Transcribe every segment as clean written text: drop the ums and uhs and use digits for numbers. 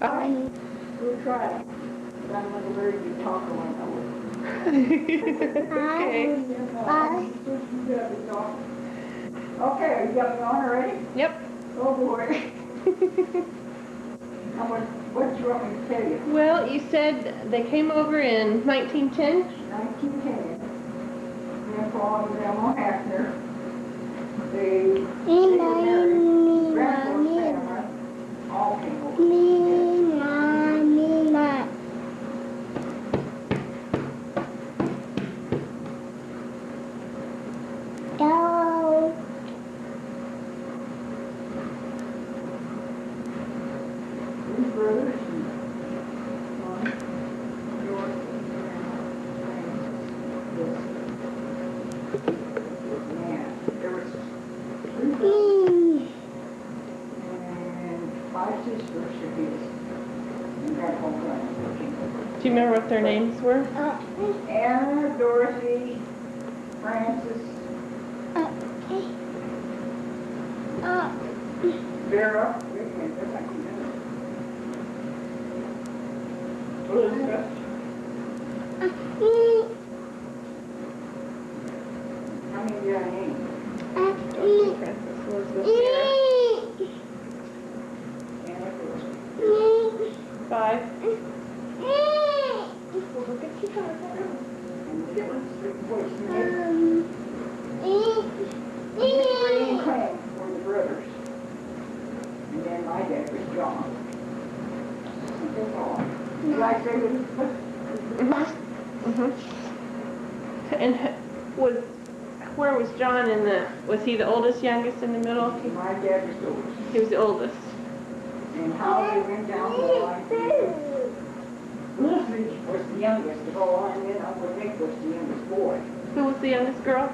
We'll try it. But I'm not a very good talker when I was. Okay. Okay, are you got me on already? Yep. Oh boy. Now what do you want me to tell you? Well, you said they came over in 1910? 1910. Grandpa and Grandma Hackner. They were married. Grandpa's family all came over. Three brothers and one, George, and there was three brothers and five sisters of his. And Grandpa and Grandma came over. Do you remember what their names were? Anna, Dorothy, Francis, Vera, Elizabeth, how many do I name? Francis, Elizabeth, Sarah. Anna, Dorothy. 5. And it was three boys. Ray and Clem were the brothers. And then my dad was John. That's all. Did I say Elizabeth? And where was John in the, was he the oldest, youngest, in the middle? My dad was the oldest. He was the oldest. And how they went down the line. Elizabeth was the youngest of all, and then Uncle Nick was the youngest boy. Who was the youngest girl?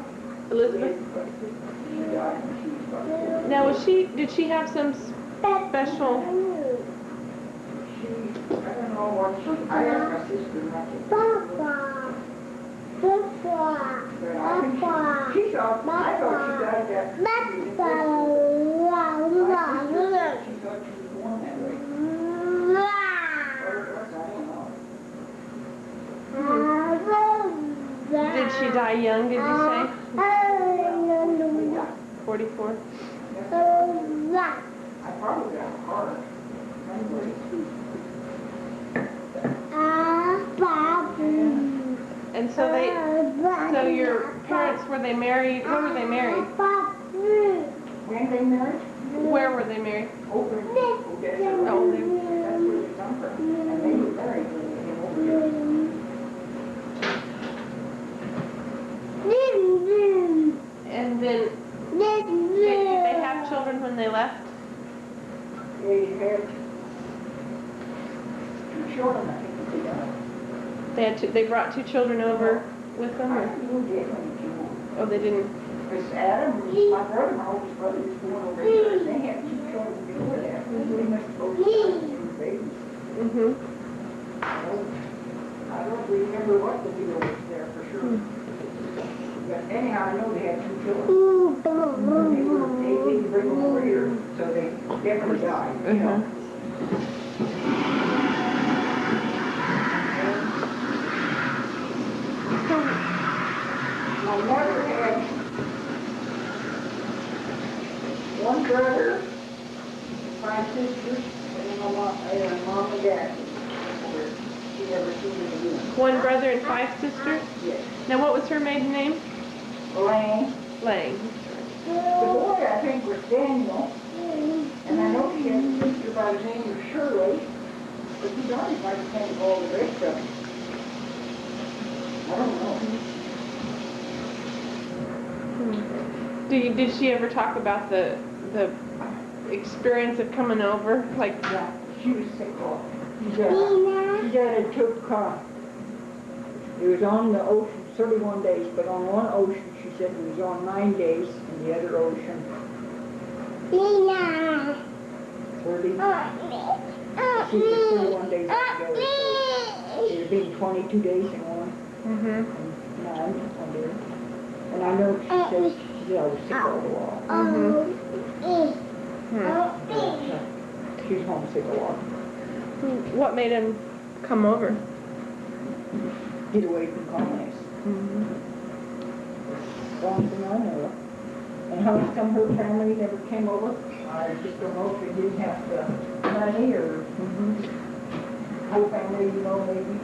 Elizabeth? She died when she was about 4. Now, did she have some special? I don't know what I asked my sister not to. But I think she thought, I thought she died that. She thought she was born that way. Did she die young, did you say? 44? I probably got a heart. And so so your parents, were they married? Where were they married? When they married? Where were they married? Over in Odessa. Oh, That's where they come from. And they were married when they came over here. And then, did they have children when they left? They had 2 children, I think they got. They brought 2 children over with them? I Or? didn't get when they came over. Oh, they didn't. Because Adam, my brother, my oldest brother, was born over here. They had 2 children before that. They must both have 2 babies. I don't remember what the deal was there for sure. But anyhow, I know they had 2 children. They didn't bring them over here, so they definitely died, you know. My mother had one brother, 5 sisters, and then my mom and dad. She never seen them again. One brother and 5 sisters? Yes. Now, what was her maiden name? Lang. Lang. The boy, I think, was Daniel. And I know she had a sister by the name of Shirley. But he died by the name of all the rest of them. I don't know. Did she ever talk about the experience of coming over? Like, Yeah, she was sick off. She died took, it was on the ocean 31 days, but on one ocean she said it was on 9 days, and the other ocean 30. She was 31 days together, so it had been 22 days in one, and 9 one day. And I know she said I was sick all the while. She's homesick a lot. What made him come over? Get away from colonies. Mm-hmm. Long thing I know of. And how come her family never came over? I just don't know if they didn't have the money or whole family, you know, maybe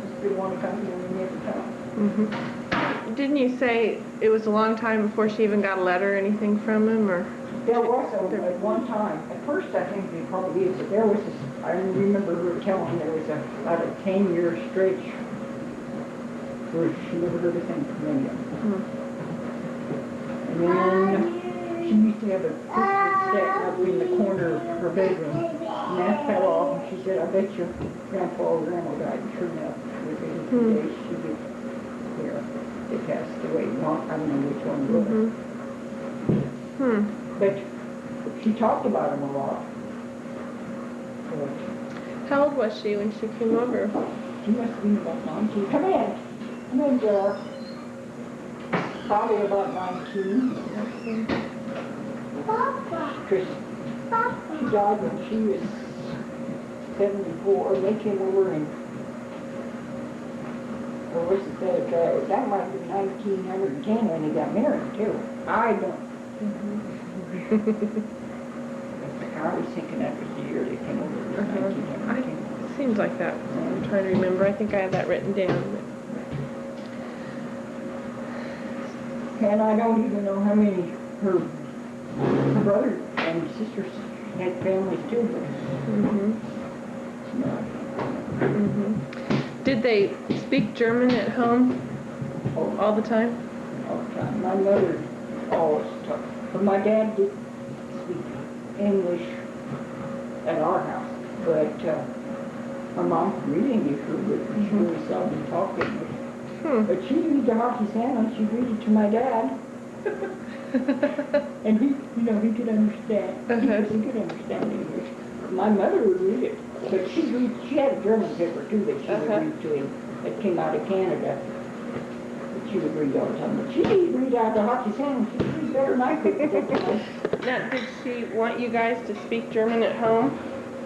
just didn't want to come here and never come. Mm-hmm. Didn't you say it was a long time before she even got a letter or anything from him, or? There was at one time, at first I think it probably is, but there was this, I remember her telling there was about a 10-year stretch where she never heard a thing from any of them. And then she used to have a picture set up in the corner of her bedroom, and that fell off, and she said, I bet your grandpa or grandma died, and sure enough, within 2 days she did, here, they passed away. Not, I don't know which one it was. But she talked about him a lot. How old was she when she came over? She must have been about 19. Come in, girl. Probably about 19. Because she died when she was 74. They came over in, or was it that might have been 1910 when they got married too. I don't. I was thinking that was the year they came over. Seems like that. I'm trying to remember. I think I have that written down. And I don't even know how many her brothers and sisters had families too. Did they speak German at home all the time? All the time. My mother always talked. But my dad did speak English at our house. But my mom really knew her, but she really seldom talked English. But she'd read the hockey and she'd read it to my dad. And he, you know, he could understand. He could understand English. My mother would read it. But she had a German paper too that she would read to him that came out of Canada. That she would read all the time. But she didn't read out the hockey and she read better than I could. Now, did she want you guys to speak German at home?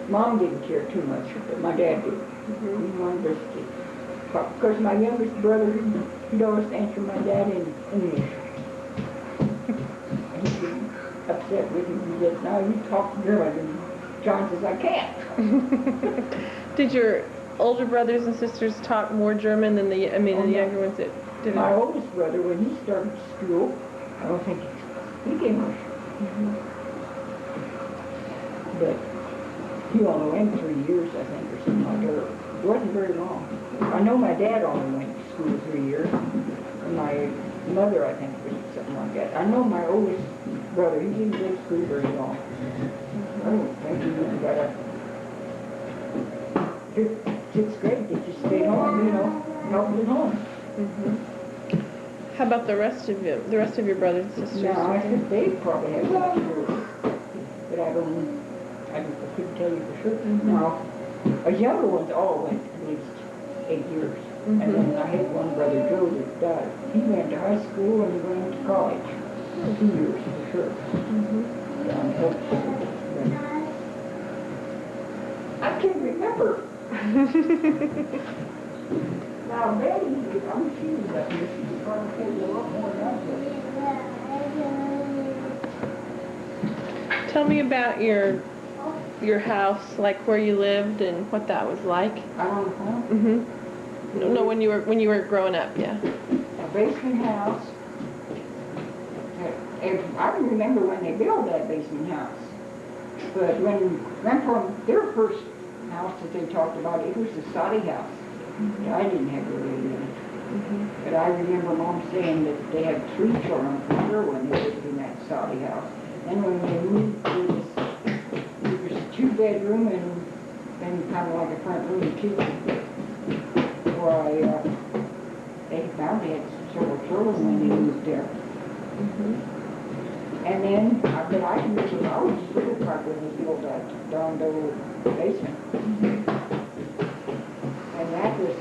Mom didn't care too much, but my dad did. He wanted us to. Because my youngest brother, he'd always answer my dad in English. And he'd be upset with him. He said, no, you talk German. And John says, I can't. Did your older brothers and sisters talk more German than the younger ones that didn't? My oldest brother, when he started school, I don't think he spoke English. But he only went 3 years, I think, or something like that. It wasn't very long. I know my dad only went to school 3 years. And my mother, I think, was something like that. I know my oldest brother, he didn't go to school very long. I don't think he even got a 6th grade. They just stayed home, you know, helped at home. How about the rest of your brothers and sisters? No, I think they probably had a school. But I couldn't tell you for sure. Now, our younger ones all went at least 8 years. And then I had one brother, Joe, that died. He went to high school and he went to college. 2 years for sure. I can't remember. Now, Betty, I'm sure that she's probably told you a lot more than I did. Tell me about your house, like where you lived and what that was like. On the farm? No, when you were growing up, yeah. A basement house. And I can remember when they built that basement house. But when Grandpa, their first house that they talked about, it was a soddy house. I didn't have a really in it. But I remember Mom saying that they had 3 children for sure when they lived in that soddy house. And when they moved, it was a 2-bedroom and then kind of like a front room kitchen. Where they found they had several children when they moved there. And then, but I remember I was just little part when they built that darn old basement. And that was,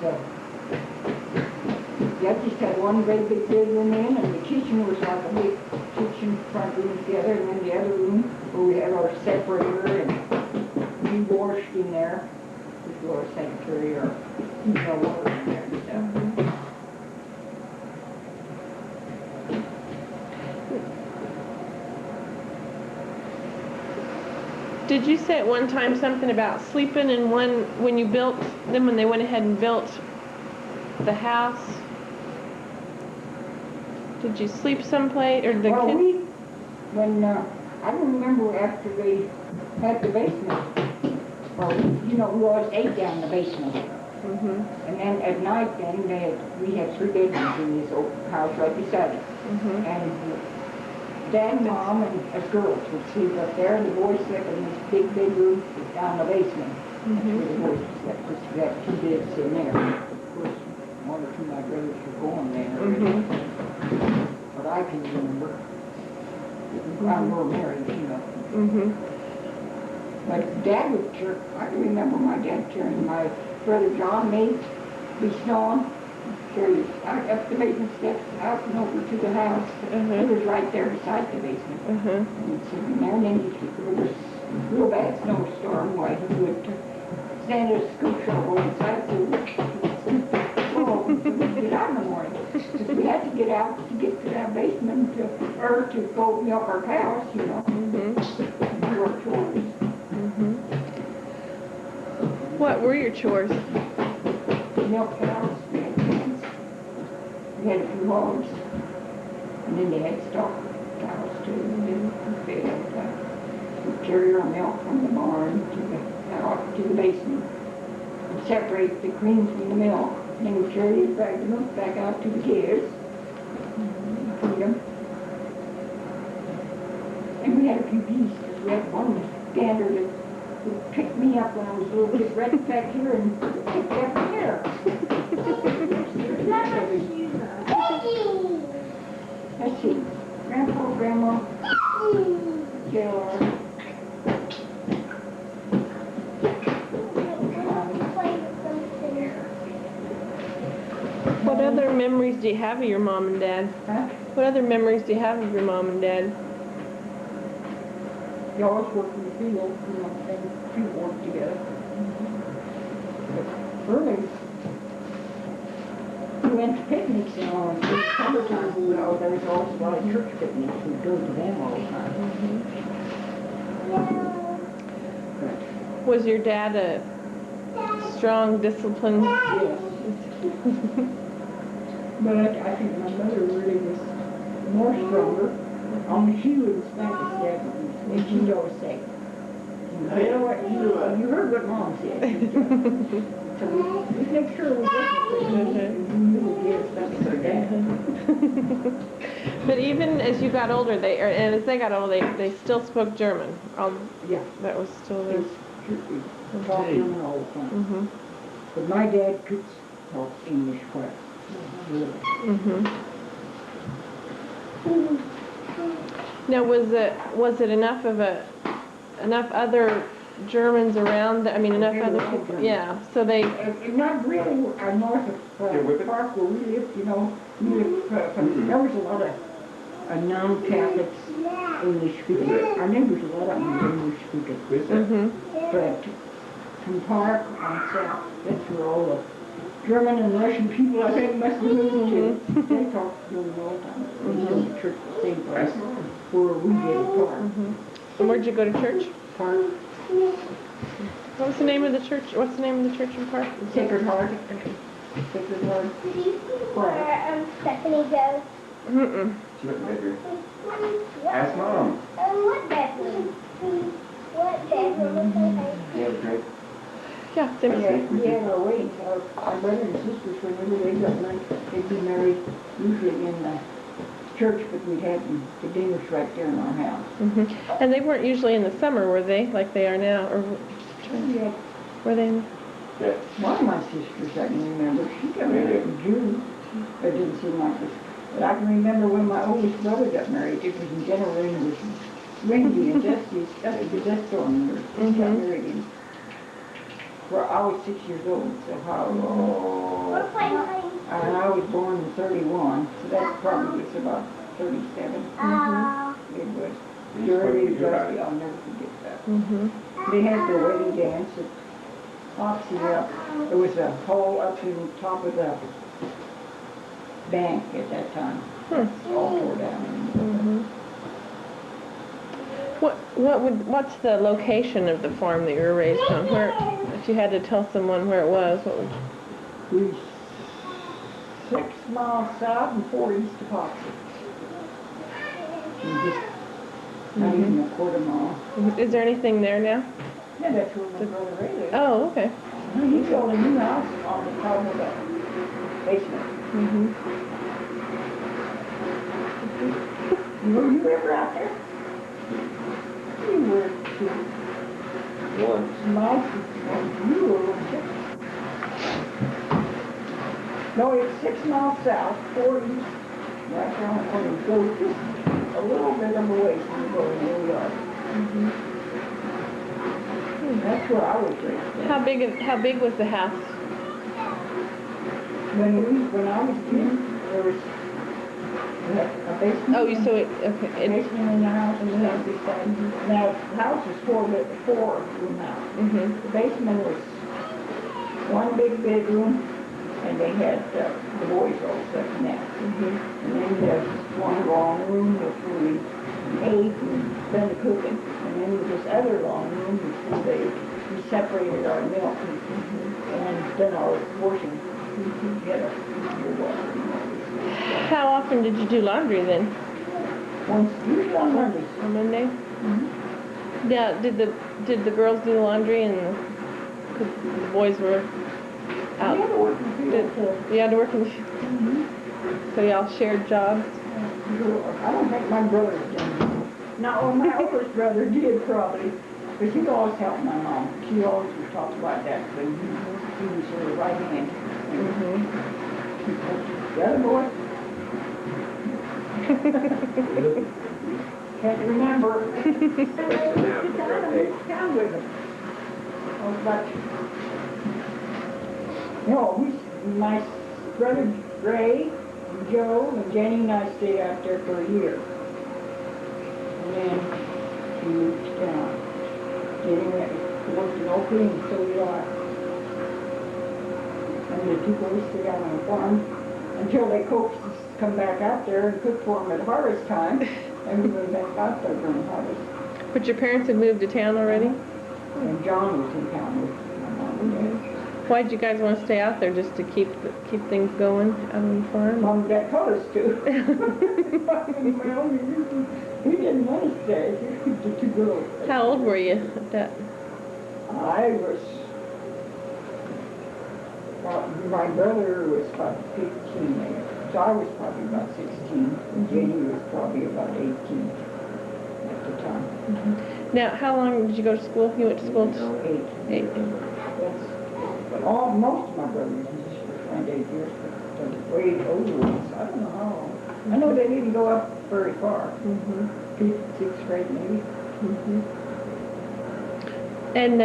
that just had one great big bedroom in, and the kitchen was like a big kitchen front room together, and then the other room where we had our separator and we washed in there. if you are a secretary or, you know, water in there and stuff. Did you say at one time something about sleeping in one, when you built them, when they went ahead and built the house? Did you sleep someplace, or the Well, kids? when, I don't remember after they had the basement, well, you know, we always ate down in the basement. Mm-hmm. And then at night then, we had 3 bedrooms in this old house right beside us. Mm-hmm. And Dad, Mom, and us girls would sleep up there, and the boys slept in this big bedroom down in the basement. That's where the boys slept, because we had 2 beds in there. Of course, 1 or 2 of my brothers were going there already. But I can remember. I were married, you know. Mm-hmm. But Dad would turn, I can remember my dad turning my brother John, me, be snowing, carry us out up the basement steps, out and over to the house. It was right there beside the basement. And he'd sit in there, and then there was a real bad snowstorm, why he would stand at a scoop shovel inside, so we'd get out in the morning. Because we had to get out to get to that basement to go milk our cows, you know. Do our chores. What were your chores? Milk cows, we had chickens, we had a few hogs, and then they had stock cows too. They would carry our milk from the barn to the basement, and separate the cream from the milk, and then we'd carry it back, the milk back out to the kids, feed them. And we had a few geese, because we had one gander that would pick me up when I was a little kid, right back here and pick me up here. Let's see, Grandpa, Grandma, J.R. What other memories do you have of your mom and dad? Huh? What other memories do you have of your mom and dad? They always worked in the field, you know, they field work together. But early, we went to picnics and all, and in the summertime, you know, there was always a lot of church picnics, we'd go to them all the time. But, Was your dad a strong, disciplined? yes. But I think my mother really was more stronger. Only she wouldn't spank us, Dad, and she'd always say, you know what, you heard what Mom said. So we make sure we would give something for Dad. But even as you got older, and as they got older, they still spoke German. Yeah. That was still there. We talked German all the time. But my dad could talk English quite really. Now, was it enough other Germans around? I mean, enough There other were a lot of people. Germans. Yeah. So they. Not really north of Park where we lived, you know. There was a lot of non-Catholics, English speakers. Our neighbors, a lot of them were English speakers. But from Park on south, that's where all the German and Russian people, I think, must have moved to. They talked German all the time. We go to church the same place where we did at Park. And where'd you go to church? Park. What was the name of the church? What's the name of the church in Park? Sacred Heart. Sacred Heart. Where Stephanie goes. She went to bedroom. Ask Mom. What bedroom? What bedroom? You have a drink? Yeah. We had our weddings. Our brother and sisters, whenever they got married, they'd be married usually in the church, but we'd have the dinners right there in our house. And they weren't usually in the summer, were they? Like they are now, or Yeah. were they? Yeah. One of my sisters, I can remember, she got married in June. It didn't seem like it. But I can remember when my oldest brother got married, it was in January, and it was windy and dusty. That was a dust storm year. He got married in. Well, I was 6 years old, so and I was born in 31, so that probably was about 37. It was very dusty, I'll never forget that. They had their wedding dance Popsy, there was a hole up in the top of the bank at that time. All tore down. What's the location of the farm that you were raised on? Where, if you had to tell someone where it was, what would We 6 miles south and 4 east of Popsy. And just not even a quarter mile. Is there anything there now? Yeah, that's where my brother Ray lives. Oh, okay. He built a new house on the top of the basement. Were you ever out there? You were too. Once. You were no, it's 6 miles south, 4 east. Right around the corner. Go just a little bit of a ways from the going where we are. That's where I was raised. How big was the house? When I was 10, there was a basement. Oh, so it, okay. A basement in the house and the house beside. Now, the house is four-room house. The basement was one big bedroom, and they had the boys all set in that. And then there's one long room where we ate and done the cooking. And then this other long room where we separated our milk and done our washing together. How often did you do laundry then? Once, usually on Mondays. On Monday? Yeah, did the girls do the laundry and the boys were out? We had to work in the field, too. You had to work in the field? So y'all shared jobs? I don't think my brother did. No, my oldest brother did probably. But he always helped my mom. She always would talk about that. But he was her right hand. The other boy? Can't remember. Down with him. Oh, but no, my brother Ray, and Joe, and Jenny and I stayed out there for a year. And then she moved down. Jenny worked in Oakley, and so did I. And the two boys stayed out on the farm until they coaxed us to come back out there and cook for them at harvest time. And we went back out there during harvest. But your parents had moved to town already? And John was in town with my mom and dad. Why'd you guys want to stay out there, just to keep things going out on the farm? Mom and Dad told us to. Well, we didn't want to stay, the two girls. How old were you at that? I was, my brother was about 15 there, so I was probably about 16, and Jenny was probably about 18 at the time. Now, how long did you go to school? You went to school? 8. Most of my brothers and sisters went 8 years, but the way older ones, I don't know how long. I know they didn't go up very far. 5th, 6th grade maybe. And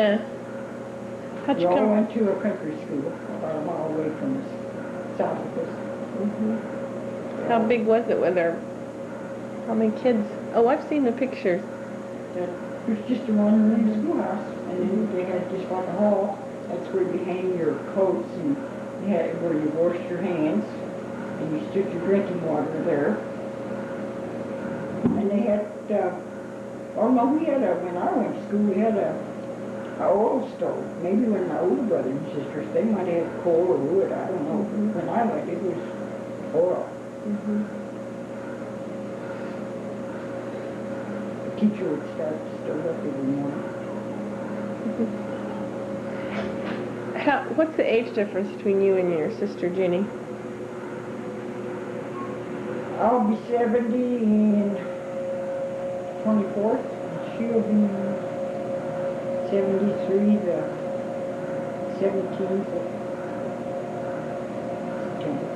how'd you We all come? went to a country school about a mile away from us, south of us. How big was it? Were there? How many kids? Oh, I've seen the pictures. It was just a one-room schoolhouse, and then they had just like a hall. That's where you hang your coats, and you had where you washed your hands, and you stood your drinking water there. And they had, when I went to school, we had a oil stove. Maybe when my older brothers and sisters, they might have had coal or wood, I don't know. When I went, it was oil. The teacher would start to stove up every morning. What's the age difference between you and your sister Jenny? I'll be 70 in 24th. She'll be 73 the 17th of September.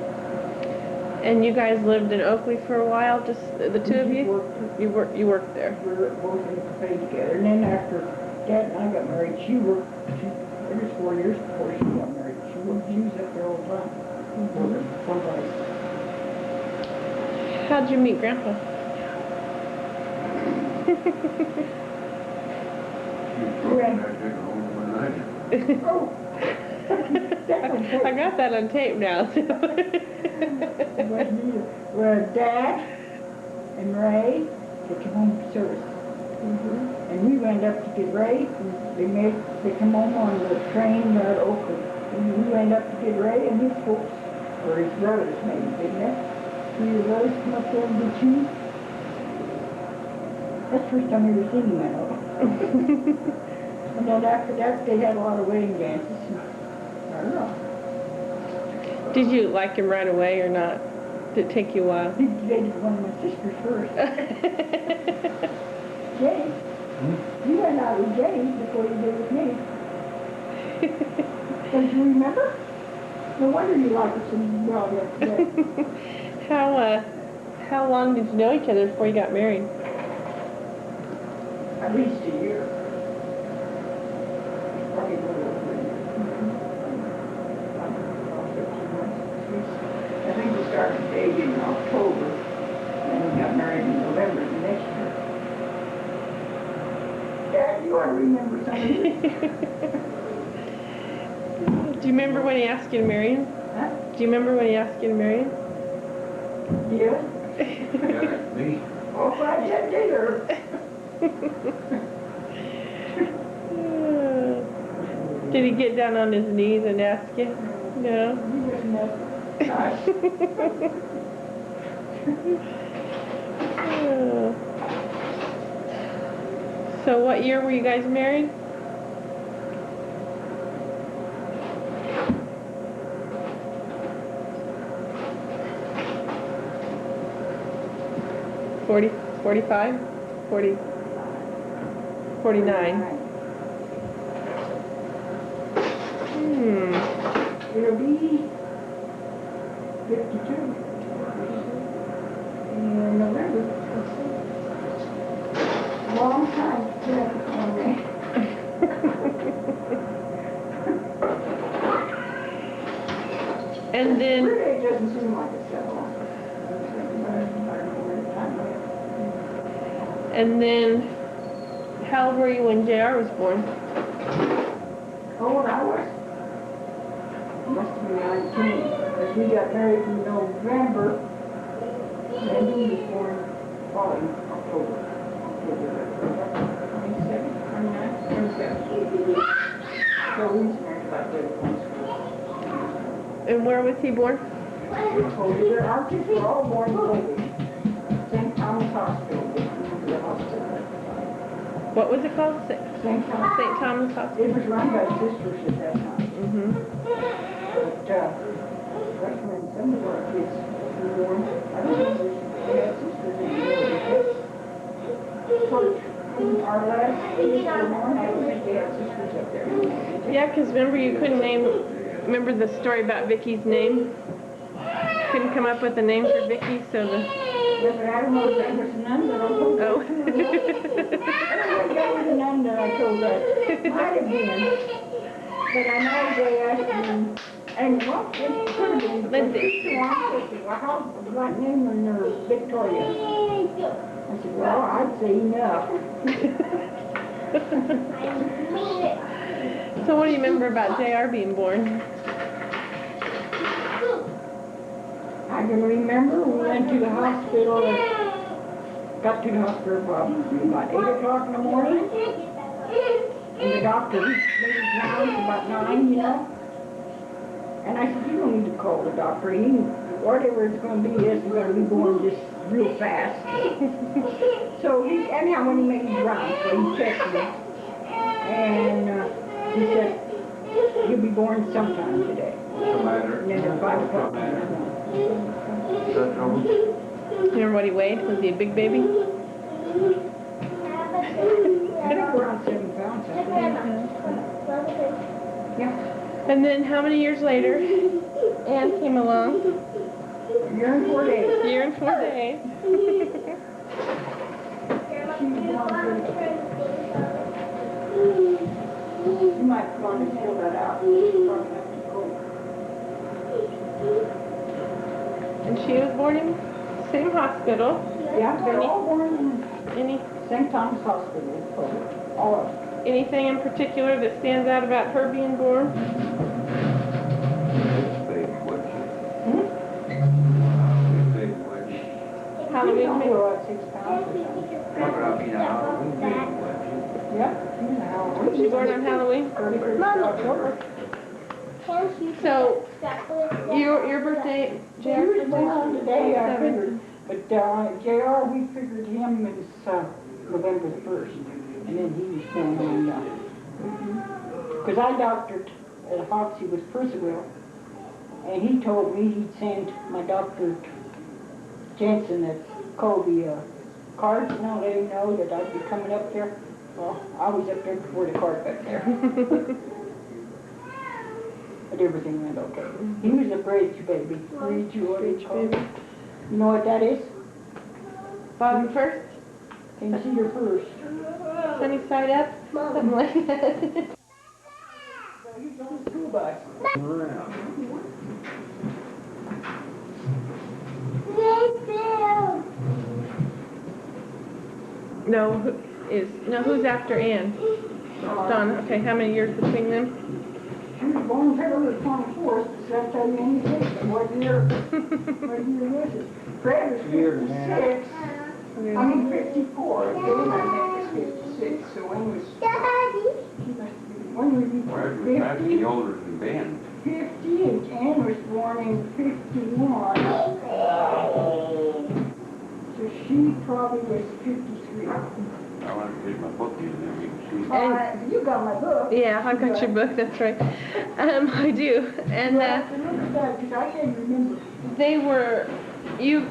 And you guys lived in Oakley for a while, just the two of you? You worked there. We were both in the cafe together. And then after Dad and I got married, it was 4 years before she got married. She was up there all the time. Someplace. How'd you meet Grandpa? Oh. I got that on tape now. So. Well, Dad and Ray, they came home from service. And we went up to get Ray, and they come home on the train to Oakland. And we went up to get Ray and his folks, or his brothers maybe, didn't they? Three of those come up there and get you. That's the first time I ever seen him, I know. And then after that, they had a lot of wedding dances. I don't know. Did you like him right away or not? Did it take you a while? He dated one of my sisters first. Jay. You went out with Jay before you did with me. Don't you remember? No wonder you like us so well yesterday. How long did you know each other before you got married? At least a year. Probably a little over a year. I think we started dating in October, and we got married in November the next year. Dad, you ought to remember something. Do you remember when he asked you to marry him? Huh? Do you remember when he asked you to marry him? Yeah? Yeah, me. Oh, I did either. Did he get down on his knees and ask you? No. You just know. Gosh. So what year were you guys married? $40, $45, $40, $49. It'll be 52 in November. Long time to get up on me. And then, Really, it doesn't seem like it's that long. and then, how old were you when JR was born? Oh, what I was? Must have been 19. Because we got married in November, and he was born in October. 27, 29, 27. So we was married about 31 school. And where was he born? Their arches were all born in Colby. St. Thomas Hospital. The hospital. What was it called? St. St. Thomas. Thomas Hospital? It was run by sisters at that time. But right when some of our kids were born, I don't know if they had sisters anymore. Our last kids were born, I don't think they had sisters up there. Yeah, because remember you couldn't name, remember the story about Vicky's name? Couldn't come up with a name for Vicky, so the... Yeah, but I don't know if there was none that I told that. Oh. I don't think there was none that I told that. Might have been. But I know they asked me, and what, it could have been, Lindsay. what name was her? Victoria. I said, well, I'd say enough. So what do you remember about JR being born? I can remember we went to the hospital, got to the hospital probably about 8 o'clock in the morning. And the doctor made his rounds about 9, you know. And I said, you don't need to call the doctor. Whatever it's going to be, it's going to be born just real fast. So anyhow, when he made his rounds, so he checked me. And he said, you'll be born sometime today. No matter. And then at 5 o'clock. Is that trouble? Do you remember what he weighed? Was he a big baby? I think around 7 pounds, I think. Yeah. And then how many years later, Ann came along? A year and 4 days. A year and 4 days. You might want to fill that out. And she was born in the same hospital. Yeah, they're all born in Any? St. Thomas Hospital, all of them. Anything in particular that stands out about her being born? Halloween, maybe? About 6 pounds or something. Yep, she's a Halloween. She born on Halloween? 31st of October. So, your birthday, He JR's was born today, I 27th. figured, but JR, we figured him as November the 1st, and then he was born on, because I doctored at Hoxie with Percival, and he told me he'd send my doctor Jensen at Colby cards, and I'll let him know that I'd be coming up there. Well, I was up there before the card got there. But everything went okay. He was a bridge baby. Bridge, what do you call it? You know what that is? Bottom first, Can you see your first? sunny side up, something like that. So he's on the school bus. No, who's after Ann? Donna, okay, how many years between them? She was born February 24th, does that tell you anything? What year was it? Fred was 56. I mean 54. Then I met was 56, so when was... When was he born? Fred was vastly older than Ben. 50, and Ann was born in 51. So she probably was 53. I want to get my book in there, we can see. You got my book. Yeah, I've got your book, that's right. I do. And Well, I have to look at that, because I can't remember. you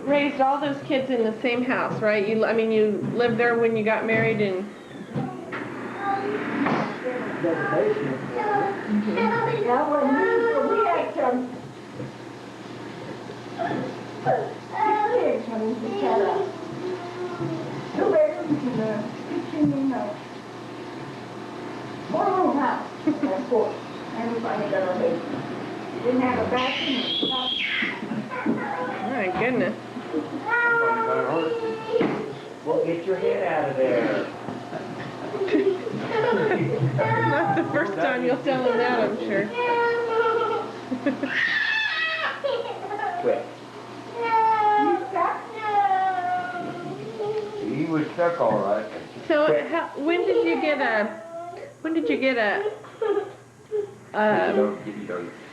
raised all those kids in the same house, right? You lived there when you got married and... Yeah, well, we had 6 kids when we had 2 bedrooms and a kitchen and a 4-room house, of course. And we finally got our basement. Didn't have a bathroom. My goodness. Well, get your head out of there. Not the first time you'll tell him that, I'm sure. Quit. He was stuck all right. So, when did you get a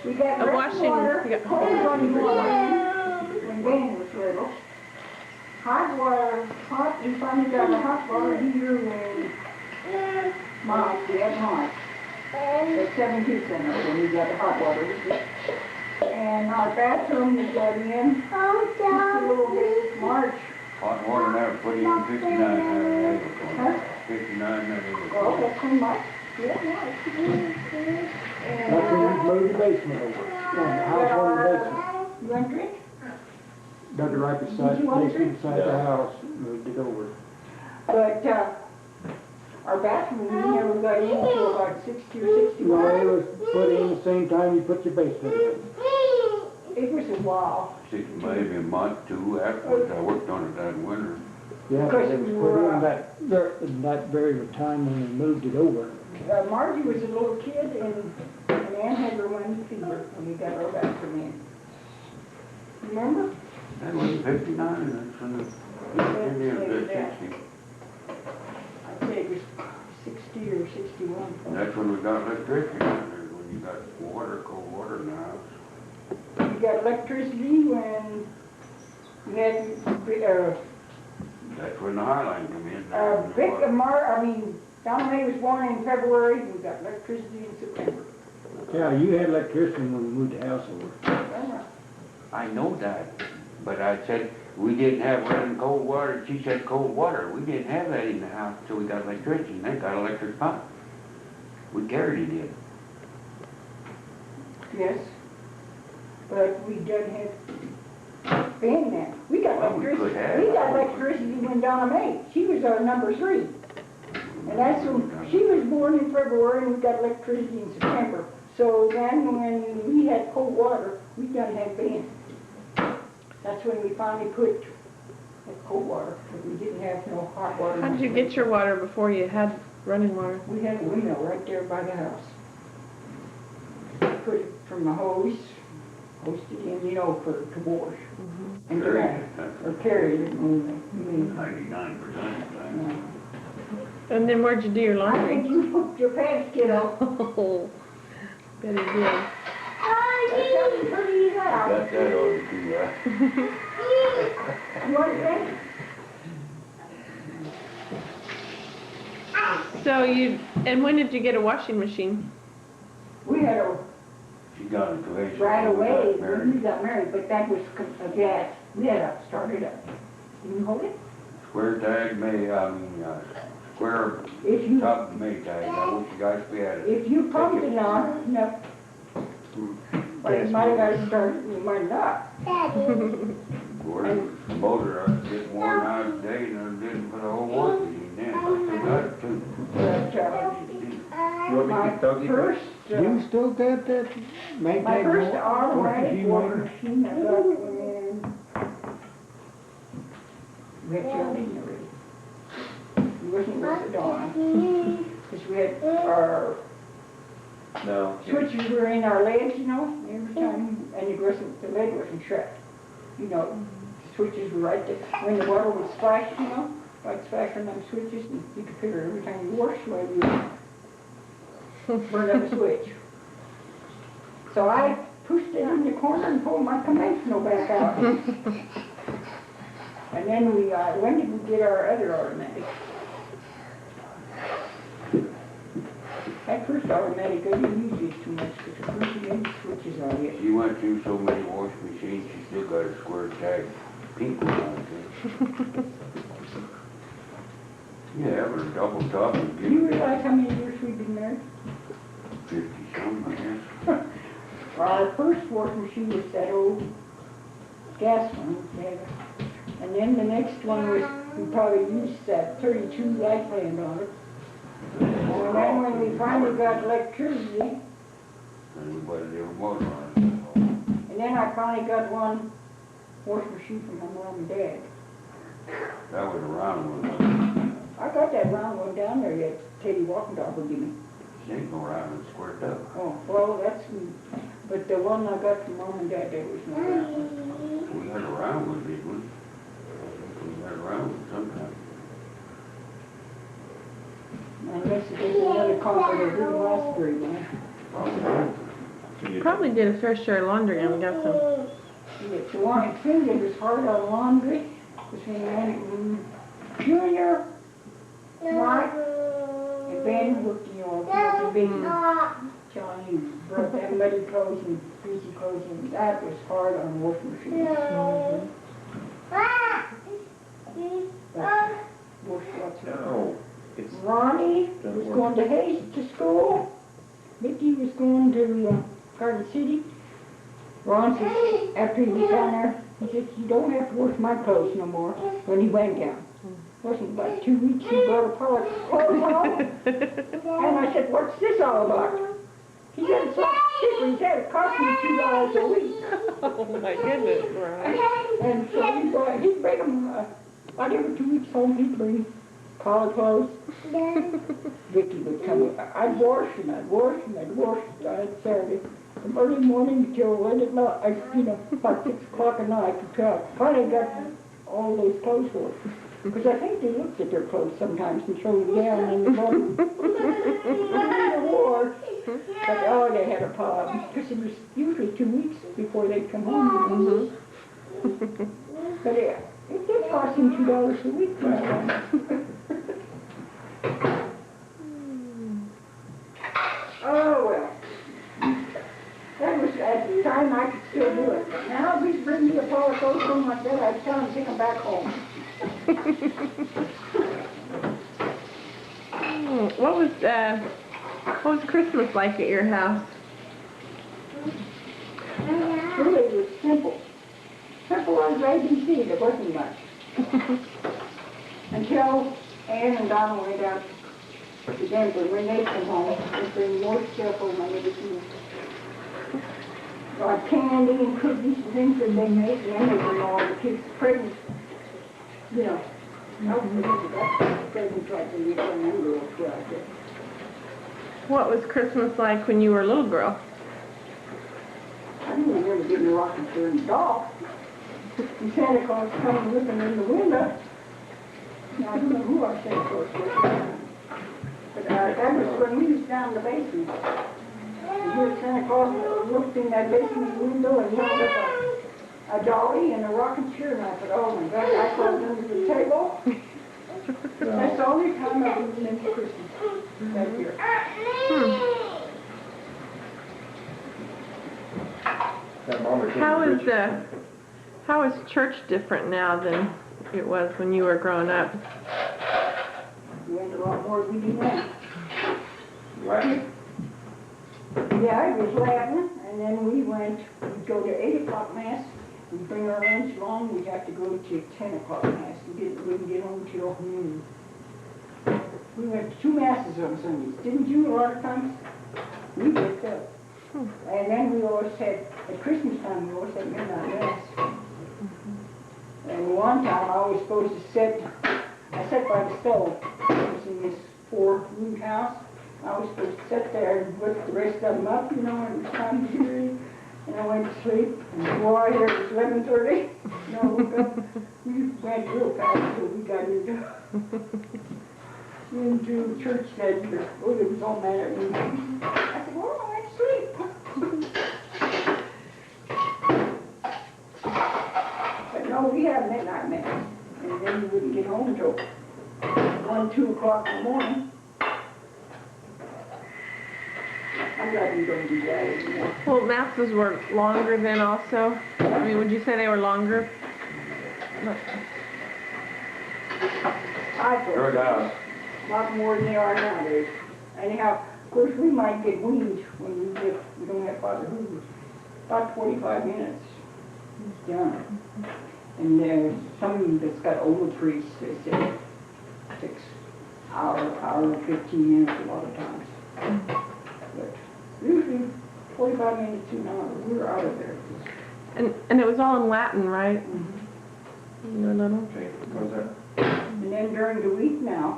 We got a washing? water, You got, cold running water when Ben was little. Hot water, we finally got a hot water heater when we had March. At 72 cents when we got the hot water. And our bathroom we got in just a little bit March. Hot water now, put in 59 now. Huh? 59 now. Oh, that's in March. Yeah, March. That's when you moved the basement over. The house on the basement. You want to drink? Dug it right beside, Did you want to basement beside the house, moved it over. But, our bathroom, we never got in until about 60 or 61. No, it was put in the same time you put your basement in. It was a while. Maybe a month, 2 afterwards. I worked on it that winter. Yeah, but Because it was we put were, in that very time when they moved it over. Margie was a little kid and Ann had her one fever when we got our bathroom in. Remember? That was 59, that's when the, Indian was 60. I'd say it was 60 or 61. That's when we got electricity down there, when you got water, cold water in the house. We got electricity when we had, That's when the high line come in. Donna Mae was born in February, we got electricity in September. Yeah, you had electricity when we moved the house over. I know that, but I said, we didn't have running cold water. She said cold water. We didn't have that in the house until we got electricity, and they got electric pump. We carried it in. Yes, but we didn't have Ben then. We got Well, we could electricity. have. We got electricity when Donna Mae. She was our number 3. And that's when she was born in February and we got electricity in September. So then when we had cold water, we done had Ben. That's when we finally put cold water, because we didn't have no hot water. how did you get your water before you had running water. We had a windmill right there by the house. Put it from the hose, hosed it in, you know, for to wash. And Carried dry, it, or carried it, moving. 99% of the time. And then where'd you do your I think laundry? you pooped your pants, kiddo. Oh, bet it did. That's something pretty loud. Got that on too, You want to drink? So and when did you get a washing machine? We had a She got it to Asia. right away when Married. we got married, but that was a gas. We had to start it up. Can you hold it? Square tag square If you, top Maytag. I wish you guys we had it. if you pumped enough, but you might have got to start, you might not. The motor, I was getting worn out today and I didn't put a whole washing machine in. I still got it too. But, You want me to my get doggy first, You still got that Maytag? my first automatic machine water motor? machine I got when we had children already. We wasn't with the dawn. Because we had our No. switches were in our legs, you know, every time, and it wasn't, the leg wasn't shut. You know, the switches were right there. When the water would splash, you know, like splash on them switches, and you could figure every time you washed, well, you burn up a switch. So I pushed it in the corner and pulled my conventional back out. And then when did we get our other automatic? That first automatic, I didn't use it too much because the first you switches on it. She went through so many washing machines, she still got a square tag pink one on it. Yeah, but a double top would Do give you you realize how many years we've been married? 50-some, I guess. Our first washing machine was that old gas one. We had. And then the next one was, we probably used that 32 light band on it. And then when we finally got electricity, Anybody that ever motor on it. and then I finally got one washing machine from my mom and dad. That was a round one. I got that round one down there yet, Teddy Walkendorf would give me. She ain't go round and squared up. Oh, well, that's, but the one I got from mom and dad, there was no round one. We had a round one, didn't we? We had a round one sometime. Unless there's another comfort that didn't last very long. Probably did a fair share of laundry and got some. It's the one thing that was hard on laundry, was when Junior, Mark, and Ben worked in your big John, you brought that muddy clothes and greasy clothes, and that was hard on washing machine. But washed lots of No. It's Ronnie was going to Hayes to school. Mickey was going to Garden City. Ron said, after he was down there, he said, you don't have to wash my clothes no more, when he went down. Wasn't about 2 weeks, he brought a pile of clothes home. And I said, what's this all about? He said, it's like chicken. He said, it cost me $2 a week. Oh my goodness, Ron. And so he'd bring them, about every 2 weeks home, he'd bring collar clothes. Vicky would come, I'd wash them on Saturday. From early morning till late at night, about 6 o'clock at night to 12. Finally got all those clothes washed. Because I think they looked at their clothes sometimes and threw them down in the bottom. The war. But oh, they had a problem. Because it was usually 2 weeks before they'd come home. But it did cost him $2 a week. Oh, well. That was at the time I could still do it. Now, if he'd bring me a pile of clothes home like that, I'd tell him to take them back home. What was Christmas like at your house? Really, it was simple. Simple as ABC, there wasn't much. Until Ann and Donna went out to Denver. When they come home, they bring more stuff home than everything. Like candy and cookies and things that they made, and then they bring all the kids' presents. You know, presents like till you turn them girls 12. What was Christmas like when you were a little girl? I didn't remember getting a rocking chair and a doll. And Santa Claus coming looking in the window. Now, I don't know who our Santa Claus was. But that was when we was down in the basement. And here Santa Claus looked in that basement window and held up a dolly and a rocking chair. And I thought, oh my God, I crawled under the table. That's the only time I remember Christmas that year. That mama came How is church different now than it was when you were growing up? We went a lot more than we do now. Latin. Yeah, it was Latin, and then we'd go to 8 o'clock mass, we'd bring our lunch along, we'd have to go to 10 o'clock mass, we wouldn't get home till noon. We went to 2 masses on Sundays, didn't you, a lot of times? We did that. And then we always had, at Christmas time, we always had midnight mass. And one time I was supposed to I sat by the stove, it was in this 4-room house. I was supposed to sit there and wake the rest of them up, you know, and it was time to read. And I went to sleep, and before I heard it was 11:30. And I woke up, we went real fast until we got into church that year. Oh, it was all mad at me. I said, well, I went to sleep. But no, we had midnight mass, and then we wouldn't get home until 1, 2 o'clock in the morning. I'm glad we don't do that anymore. Well, masses were longer then also. I mean, would you say they were longer? I thought Sure does. a lot more than they are nowadays. Anyhow, of course, we might get weaned when we don't have Father Hoover. About 45 minutes, he's done. And there's some that's got older priests, they say, 6 hour and 15 minutes a lot of times. But usually 45 minutes to an hour, we're out of there. And it was all in Latin, right? Mm-hmm. You know, little. Goes there. And then during the week now,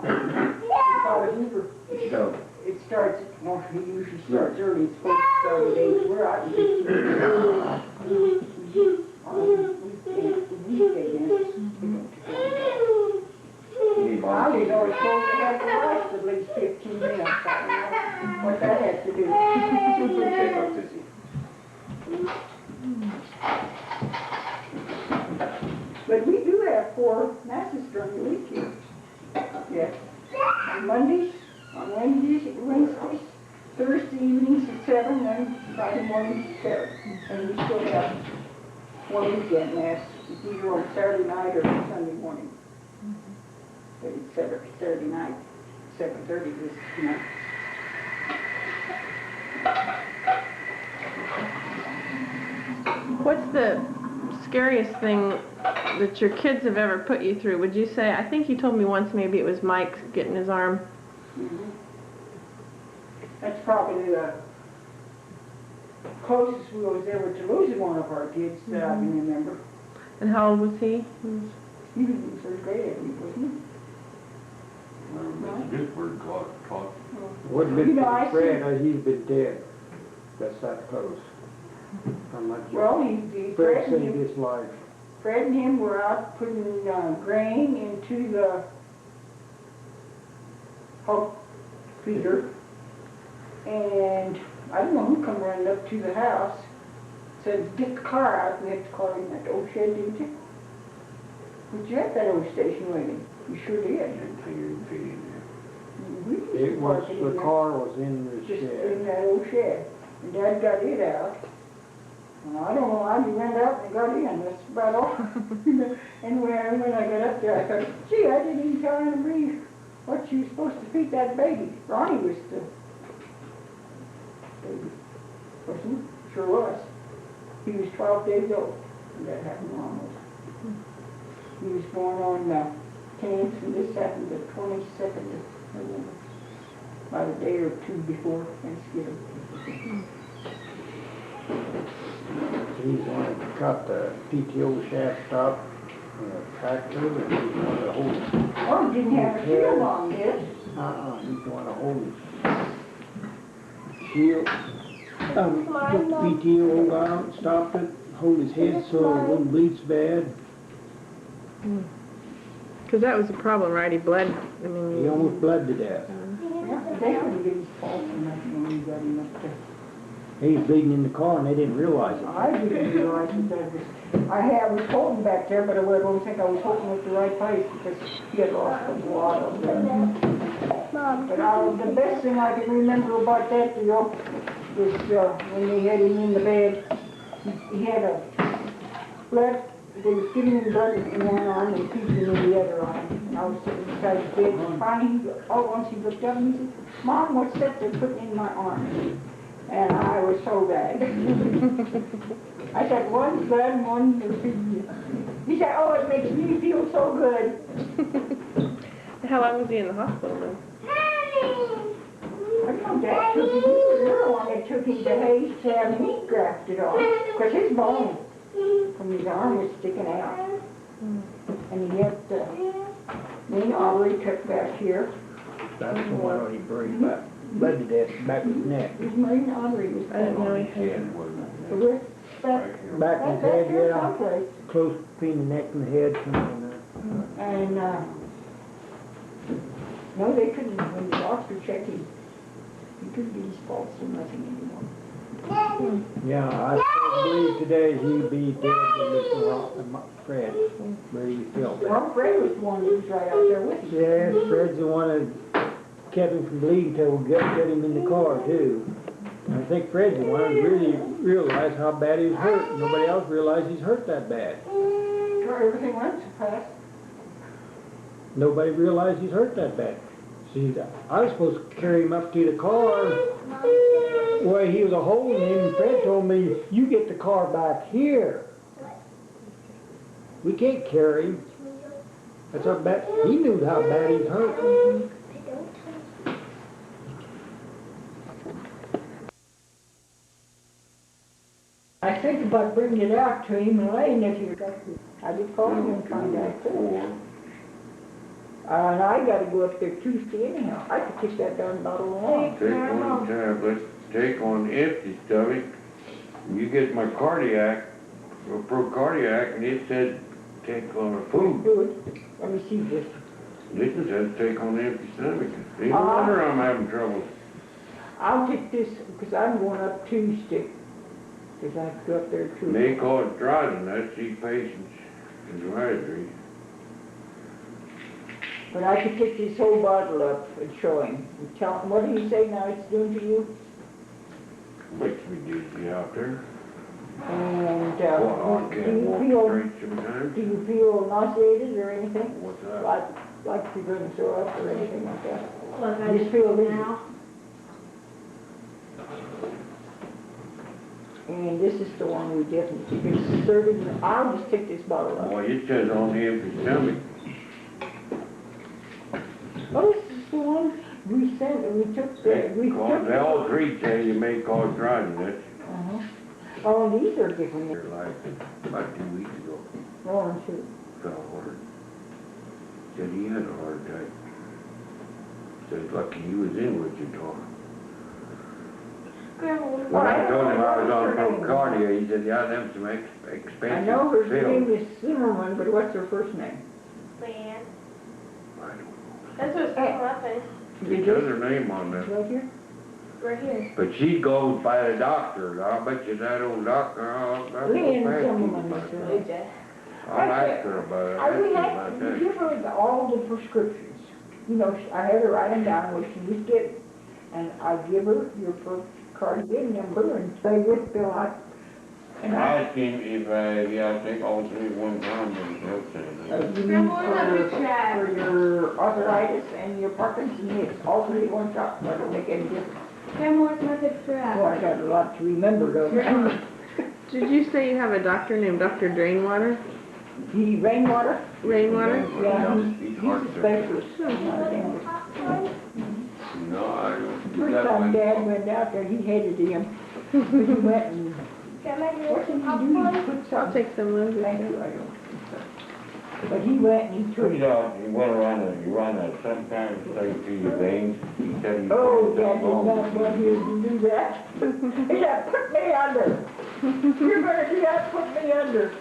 Father Hoover, So, it starts, well, he usually starts early, it's supposed to start at 8, we're out in 15 minutes. Weekday masses, we don't do you need that. mama I was came. always supposed to have the rest at least 15 minutes, I don't know what that has to do. Shake up, Sissy. But we do have 4 masses during the week here. Yes. On Mondays, on Wednesdays, Thursday evenings at 7, and Friday mornings at 7. And we still have 1 weekend mass, it's either on Saturday night or Sunday morning. But it's Saturday night, 7:30 this night. What's the scariest thing that your kids have ever put you through? Would you say, I think you told me once maybe it was Mike getting his arm. Mm-hmm. That's probably the closest we was ever to losing one of our kids that I can remember. And how old was he? He was in 3rd grade, I think, wasn't he? This word taught. Wouldn't You been know, I Fred, he's been dead. That's that close. I'm not joking. Well, he Fred saved his life. Fred and him were out putting grain into the hoe feeder, and I don't know who come running up to the house, said, get the car out, we have to call him that old shed, didn't you? But you had that old station wagon, you sure did. It was, the car was in the Just in shed. that old shed, and Dad got it out. And I don't know how he went out and got in, that's about all. And when I got up there, I thought, gee, I didn't even tell Anna-Marie what she was supposed to feed that baby. Ronnie was the baby, wasn't he? Sure was. He was 12 days old when that happened almost. He was born on the 10th, and this happened the 22nd of November, about a day or 2 before Thanksgiving. He's got the PTO shaft up, Tractor, and he's gonna hold, Oh, didn't have a shield on this. he's gonna hold his shield. Took PTO out, stopped it, hold his head so it wouldn't bleed so bad. Cause that was the problem, right? He bled, I He mean, almost bled to death. Yeah, they couldn't get his pulse or nothing when he got him up there. He was bleeding in the car and they didn't realize it. I didn't realize that was, I was holding back there, but I don't think I was holding at the right place because he had lost a lot of blood. But the best thing I can remember about that deal was when they had him in the bed, he had a blood, they was giving him blood in one arm and feeding him in the other arm. And I was sitting beside his bed and finally, once he looked up and he said, "Mom, what's that they're putting in my arm?" And I was so bad. I said, "One's blood and one's feeding you." He said, "Oh, it makes me feel so good." how long was he in the hospital then? I know Dad took him, he was the one that took him to Hayes to have meat grafted on, because his bone from his arm was sticking out. And he had the main artery cut back here. That's the one he broke back, bled to death, back of his neck. His main artery was I didn't know he cut had. Head wasn't on. The wrist, back Back of his back head, here yeah, someplace. close between the neck and the head, something like that. And, no, they couldn't, when the doctor checked him, he couldn't get his pulse or nothing anymore. Yeah, I believe today he'd be dead with Mr. Fred, where he fell back. Well, Fred was the one that was right out there with him. Yes, Fred's the one that kept him from bleeding till we got him in the car too. And I think Fred's the one that really realized how bad he was hurt. Nobody else realized he's hurt that bad. Sure, everything went so fast. Nobody realized he's hurt that bad. See, I was supposed to carry him up to the car. Well, he was a holding him, and Fred told me, "You get the car back here. We can't carry him." That's how bad, he knew how bad he's hurt. I think about bringing it out to him and laying it here. I just called him and find out. And I gotta go up there Tuesday anyhow. I could take that darn bottle along. Take one tablet, take on empty stomach. You get my cardiac, or pro-cardiac, and it said take on a food. Do it. Let me see this. This one says take on empty stomach. Ain't no wonder I'm having trouble. I'll take this, because I'm going up Tuesday. Because I have to go up there Tuesday. They call it driving, that's these patients' advisory. But I could pick this whole bottle up and show him. And tell him, what do you say now it's doing to you? Makes me dizzy out there. And, Well, I do can't you walk feel, straight sometimes. do you feel nauseated or anything? What's that? Like you're going to throw up or anything like that? Look, I Just feel dizzy. now. And this is the one we definitely, it's serving, I'll just take this bottle up. Boy, it says on the empty stomach. Oh, this is the one we sent, we took the, we Cause took. they all three say you may cause drowsiness. Oh, these are different. They're like about 2 weeks ago. Oh, shoot. Fell hard. Said he had a heart attack. Said lucky he was in Wichita. When I told him I was on procardia, he said, yeah, them some expensive I know her name pills. is Zimmerman, but what's her first name? Leanne. I don't know. That's what's coming up in. It says her name on there. Right here? Right here. But she goes by the doctor. I'll bet you that old doctor, I'll go Leanne back to Zimmerman him is about her that. name. I'll ask her about it. I Ask would her have about to that. give her all the prescriptions. You know, I had her write them down what she was getting. And I give her your cardigan number and say this bill out. And I asked him if I take all three at one time, but he helps it. you mean for your arthritis and your Parkinson's, it's all three at one shot. That don't make any difference. Grandma, where's my picture Oh, I got a lot to remember though. Did you say you have a doctor named Dr. Drainwater? The rainwater? Rainwater? Yeah, he's a Heart specialist. He's not a dentist. No, I don't. First time Dad went out there, he hated him. But he went and, Grandma, what did he do? He put I'll something. take some of those. Thank you, I don't. But he went and he took. You know, you run a sometimes straight through your veins. He said he Oh, was Dad did wrong. not want him to do that. He said, put me under. You're gonna do that, put me under.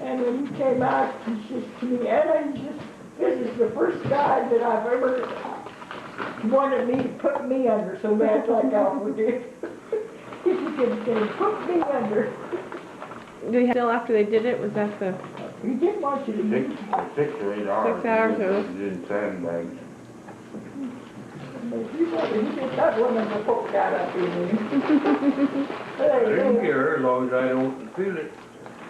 And when he came out, he says to me, Anna, he says, this is the first guy that I've ever wanted me to put me under so bad like Alfred did. He just kept saying, put me under. Did he still after they did it? Was that the? He didn't want you to do it. 6 or 8 hours. 6 hours, He or- was in sandbags. But he just got one of the folk got up in him. I didn't care as long as I don't feel it.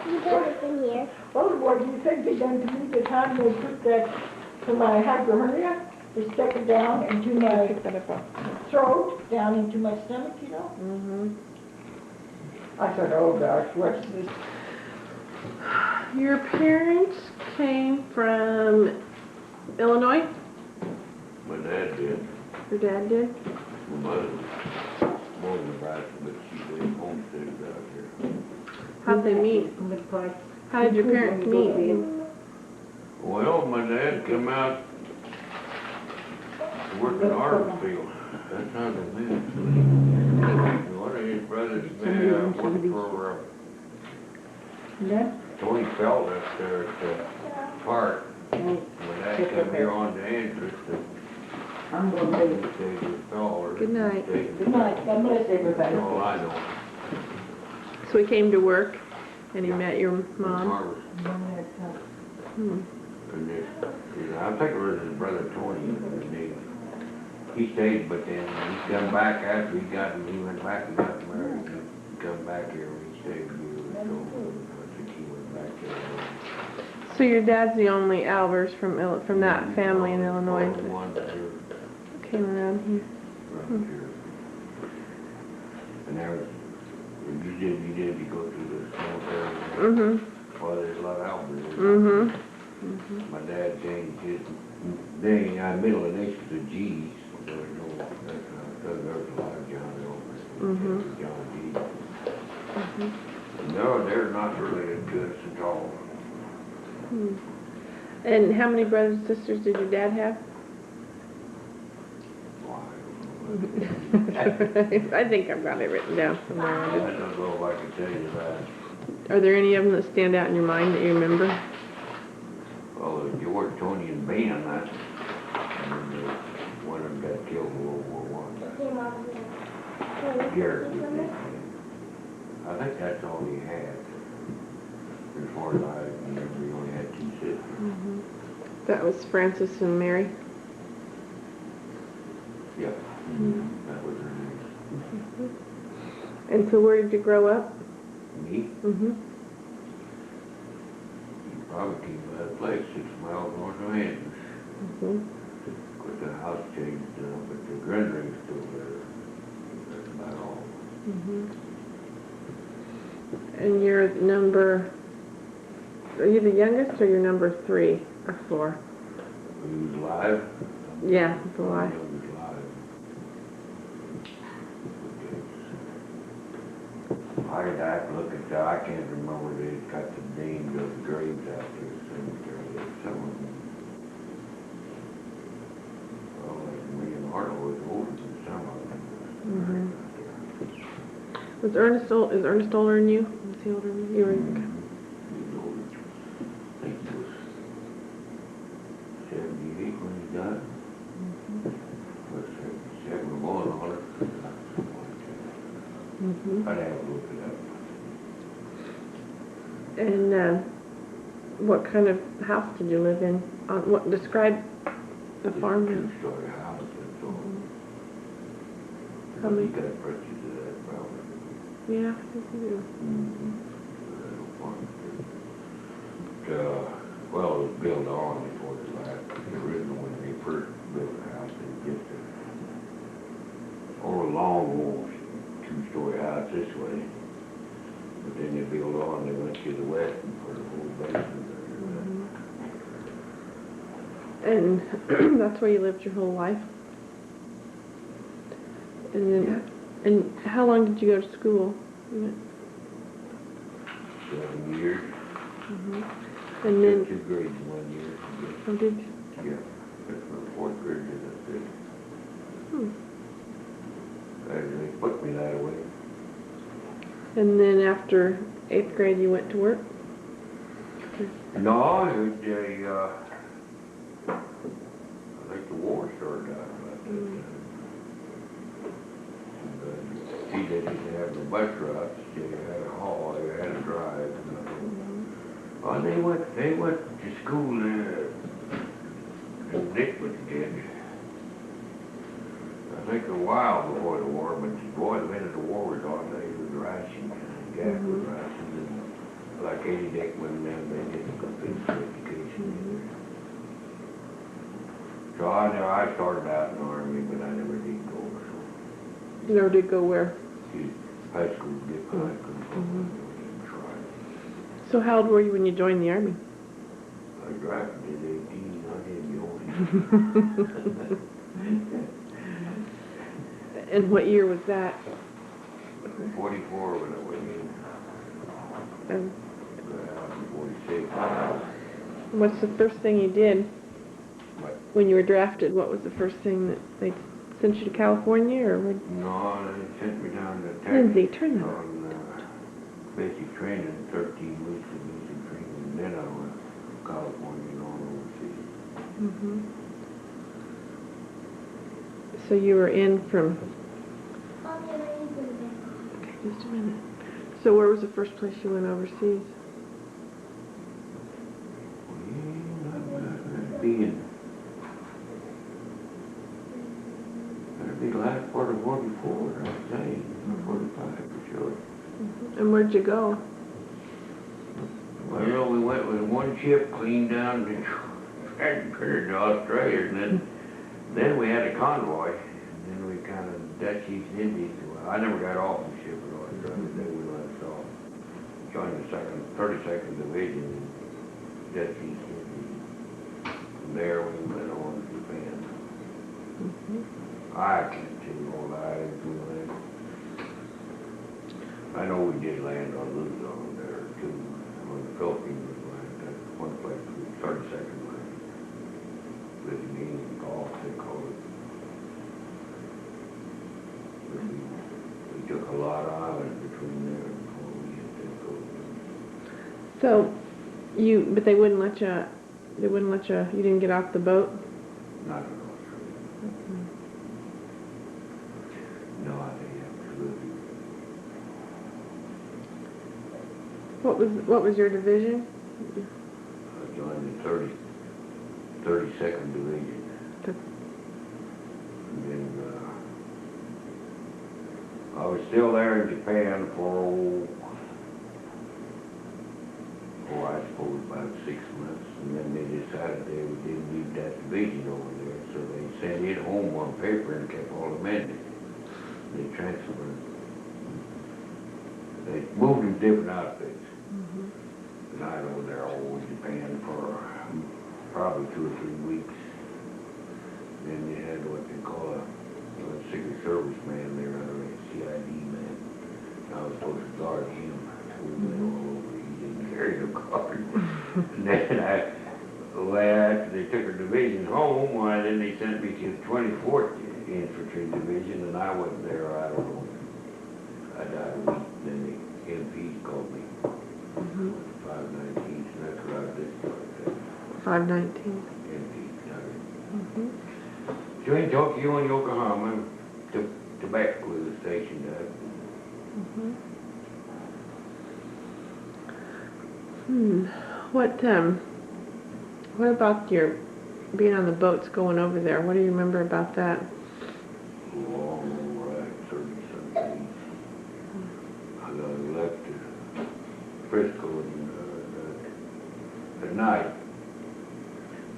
You got it in here. Well, what do you think they done to me the time they took that to my hyperhernia? They stuck it down into my Pick that up off. throat, down into my stomach, you know? Mm-hmm. I said, oh gosh, what's this? Your parents came from Illinois? My dad did. Your dad did? My mother was born in Nebraska, but she lived homesteaded out here. How'd they meet? How did your parents meet? Well, my dad come out to work in Arbor. That's how they met. One of his brothers worked for Tony Feld up there at the park. When Dad come here on the entrance, I'm gonna leave. stayed with Fowler. Good night. Good night, God bless everybody. Oh, I know. So he came to work and he met your mom? Arbor. Hmm. And I think it was his brother Tony. And he stayed, but then he come back after he went back and got married. He come back here and he stayed a year or so. I think he went back there. So your dad's the only Albers from that family in Illinois The one that came around here. around here. And there was, you did go through the cemetery. Mm-hmm. Well, there's a lot of Albers. Mm-hmm. My dad changed his name, middle initials to G's. There was no, there was a lot of John Albers. John G. No, they're not related to us at all. Hmm. And how many brothers and sisters did your dad have? I think I've got it written down I somewhere. don't know if I can tell you that. Are there any of them that stand out in your mind that you remember? Well, George, Tony, and Ben, that's, and then one of them got killed in World War I. Garrett was his name. I think that's all he had. As far as I remember, he only had 2 sisters. That was Francis and Mary. Yeah, that was her name. And so where did you grow up? Me? Mm-hmm. Probably came to that place 6 miles north of Andrews. Mm-hmm. Of course, the house changed, but the grandary's still there. That's about all. Mm-hmm. And you're are you the youngest or you're number 3 or 4? He was alive? Yeah, it's a lie. He was alive. I have to look at I can't remember, they got the names of the graves out there, the cemetery, some of them. Well, like me and Arnold was older than some of them. Was is Ernest older than you? Was he older than you? You were, He was older. I think he was 78 when he died. Was 77 or 1 on it. I'd have to look it up. and what kind of house did you live in? Describe the farm. 2-story house, that's all. How many? You got pictures of that probably. Yeah, I think you do. Well, it was built on before the last, the original when they first built the house, they just a long old 2-story house this way. But then they built on, they went to the west and put a whole basement there. And that's where you lived your whole life? And then, and how long did you go to school? 7 years. And then, Two grades in 1 year. oh, did, Yeah, that's from fourth grade to the fifth. They put me that way. and then after 8th grade you went to work? No, I think the war started out about that time. She didn't have the bus routes, they had a haul, they had a drive. Oh, they went to school there, and Dick was dead. I think a while before the war, but boy, the minute the war was on, they was rationed, gas was rationed, and like Eddie Dickman and them, they didn't go through education either. So I started out in the Army, but I never did go, so. You never did go where? High school, get high school, try. So how old were you when you joined the Army? I drafted at 18, I didn't join. And what year was that? 44 when I went in, And got out in 46. what's the first thing you did What? when you were drafted? What was the first thing that they sent you to California, or what? No, they sent me down to Texas. Lindsay, turn that on basic training, 13 weeks of basic training, and then I went to California and on overseas. So you were in from, I'll get ready for the bed. okay, just a minute. So where was the first place you went overseas? That'd be the last part of 44, I'd say, or 45 for sure. And where'd you go? Well, we went with one ship clean down to to Australia, and then we had a convoy, and then we kind of Dutch East Indies. Well, I never got off the ship at Australia. Then we left off. Joined the 32nd Division in Dutch East Indies. From there we went on to Japan. I can't tell you all that. I know we did land on Luzon there too, on the Philippines land. That's one place, 32nd land. Living in Gulf, they call it. But we took a lot of islands between there before we hit that coast. So but they wouldn't let you, you didn't get off the boat? Not in Australia. No, they absolutely. What was your division? I joined the 32nd Division. Okay. And then, I was still there in Japan for, I suppose about 6 months. And then they decided they didn't need that division over there. So they sent it home on paper and kept all the men. They transferred. They moved in different outfits. And I was there all in Japan for probably 2 or 3 weeks. Then they had what they call a Secret Service man there, a CID man. I was supposed to guard him. We went all over. He didn't carry no card. And then after they took our division home, then they sent me to the 24th Infantry Division, and I wasn't there, I don't know. I died a week, then the MPs called me. 519, so that's where I did start that. 519. MPs died. So I talked to you in Yokohama, took tobacco with the station died. What about your being on the boats going over there? What do you remember about that? Long ride, 30-some days. I left Frisco at night.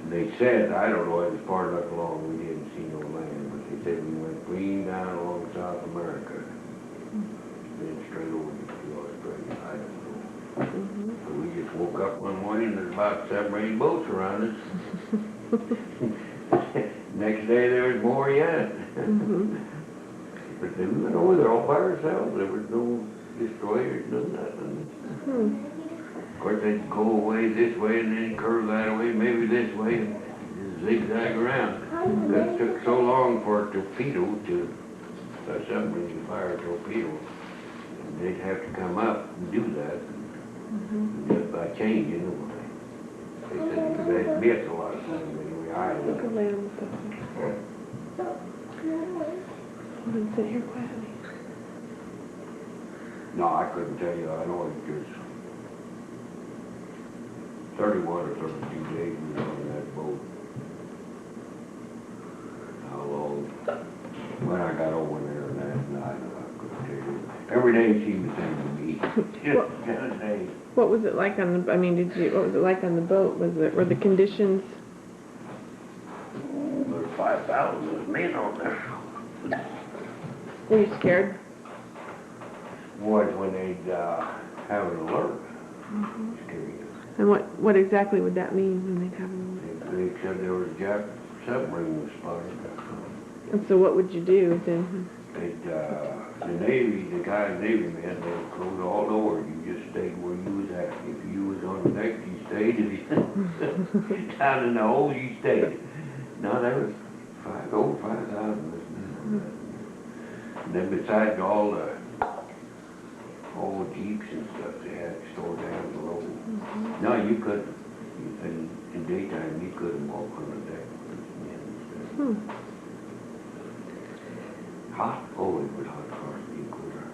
And they said, I don't know, it was far enough along, we didn't see no land, but they said we went clean down along South America. Then straight over to Australia, I don't know. So we just woke up one morning, there's about 7 or 8 boats around us. Next day there was more yet. But then we went over there all by ourselves. There was no destroyers, no nothing. Of course, they'd go away this way and then curve that way, maybe this way, and zigzag around. That took so long for a torpedo to, when you fire a torpedo, they'd have to come up and do that, just by changing them. They said they'd miss a lot of things anyway. You can lay on the sofa. You can sit here quietly. No, I couldn't tell you. I know it was 31 or 32 days we were on that boat. How long? When I got over there and that night, I couldn't tell you. Every day she was saying to me, just a day. What was it like on the, I mean, what was it like on the boat? Were the conditions? There were 5,000 men on there. Were you scared? Was when they'd have an alert. Scary. And what exactly would that mean when they'd have an alert? They said there was a Jap submarine was spotted. And so what would you do then? They'd, the Navy, the guys, Navy men, they would close all doors. You just stayed where you was at. If you was on the deck, you stayed. If you down in the hold, you stayed. Now there was 5,000 listeners. And then besides all the jeeps and stuff they had stored down below. No, you couldn't. In daytime, you couldn't walk on the deck with men and stuff. Hot? Oh, it was hot across the equator.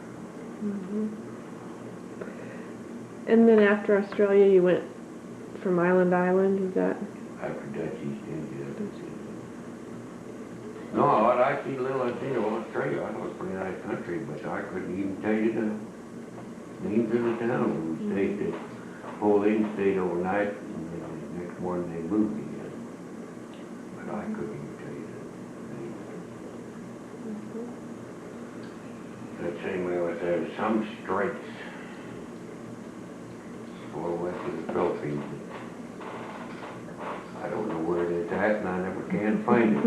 And then after Australia, you went from island to island, is that? After Dutch East India. No, I seen Australia. I know it's a pretty nice country, but I couldn't even tell you the names of the town. We stayed there. Whole in stayed overnight, and then the next morning they moved again. But I couldn't even tell you the names. That same way was there was some straits far west of the Philippines. I don't know where it is at, and I never can find it.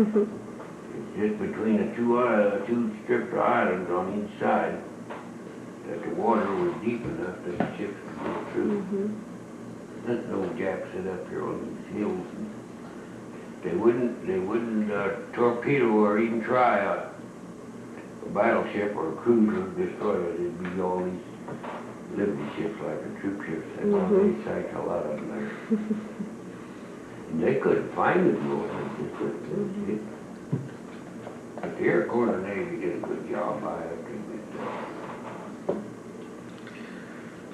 It's just between the two strips of islands on each side that the water was deep enough that the ships could go through. There's no Japs sit up here on these hills. And they wouldn't torpedo or even try a battleship or a cruiser destroyer. It'd be all these liberty ships like the troop ships. That's why they sank a lot of them there. And they couldn't find it, though. They just couldn't. But the Air Corps and the Navy did a good job. I have to admit that.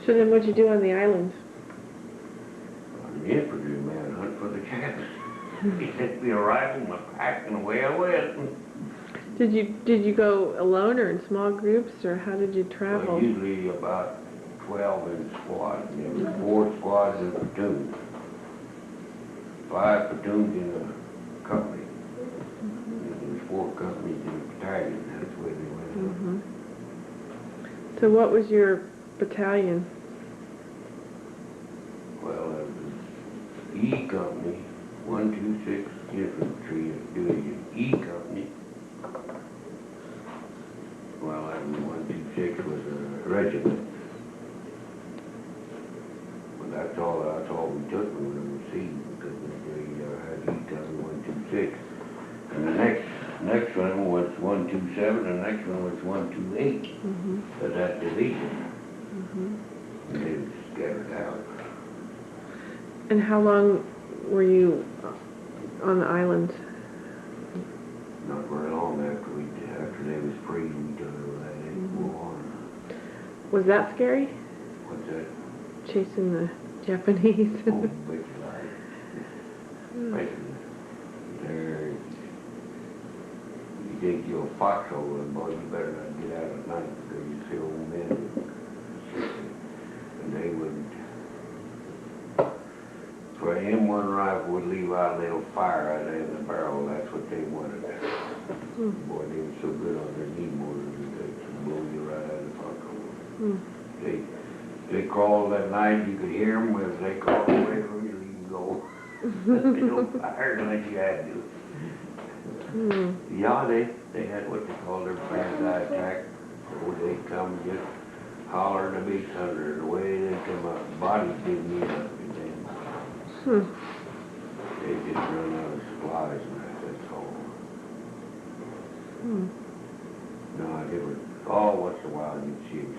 So then what'd you do on the island? I'm the infantry man, hunt for the Japs. He sent me a rifle, my pack, and away I went. Did you go alone or in small groups, or how did you travel? Well, usually about 12 in squads. There was 4 squads in a platoon. 5 platoons in a company. There was 4 companies in a battalion. That's where they went. So what was your battalion? Well, it was E Company, 126 Infantry Division. E Company. Well, that 126 was a regiment. Well, that's all we took when we were received, because they had E Company 126. And the next one was 127, and the next one was 128. Of that division. And they were scattered out. And how long were you on the island? Not very long after they was free, we took over that anymore. Was that scary? What's that? Chasing the Japanese? Oh, big life. Especially there, you dig your foxhole, and boy, you better not get out at night, because you see old men, and they wouldn't. For an M1 rifle would leave out a little fire out there in the barrel. That's what they wanted. Boy, they were so good on their knee mortars that they could blow you right out of the foxhole. They crawled that night. You could hear them. If they crawled away from you, you can go. They don't fire unless you had to. Yeah, they had what they called their bad eye attack. Oh, they'd come and just holler to be thunder, the way they come up, bodies didn't need up, and then they just run out of supplies and that's all. No, they were, once in a while you'd see them,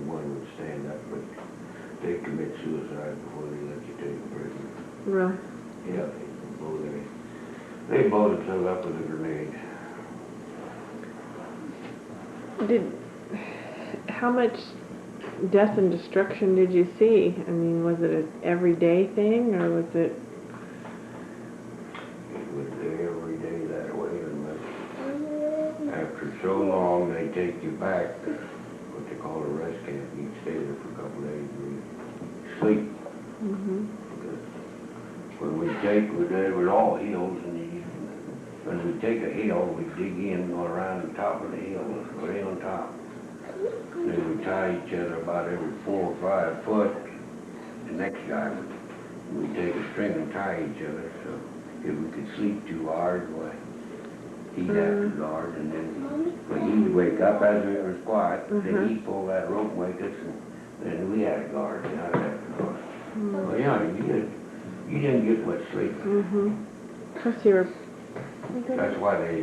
one would stand up, but they commit suicide before they let you take a prisoner. Right. Yeah, they blow themselves up with a grenade. How much death and destruction did you see? I mean, was it an everyday thing, or was it? It was every day that way, and after so long, they take you back, what they call a rest camp. You'd stay there for a couple of days and sleep. When we there was all hills, and when we take a hill, we dig in, go around the top of the hill, way on top. Then we tie each other about every 4 or 5 foot. The next guy we'd take a string and tie each other, so if we could sleep too hard, why, he'd have to guard, and then when he'd wake up as it was quiet, then he'd pull that rope and wake us, and then we had a guard, and I'd have to guard. Well, yeah, you didn't get much sleep. Plus you were. That's why they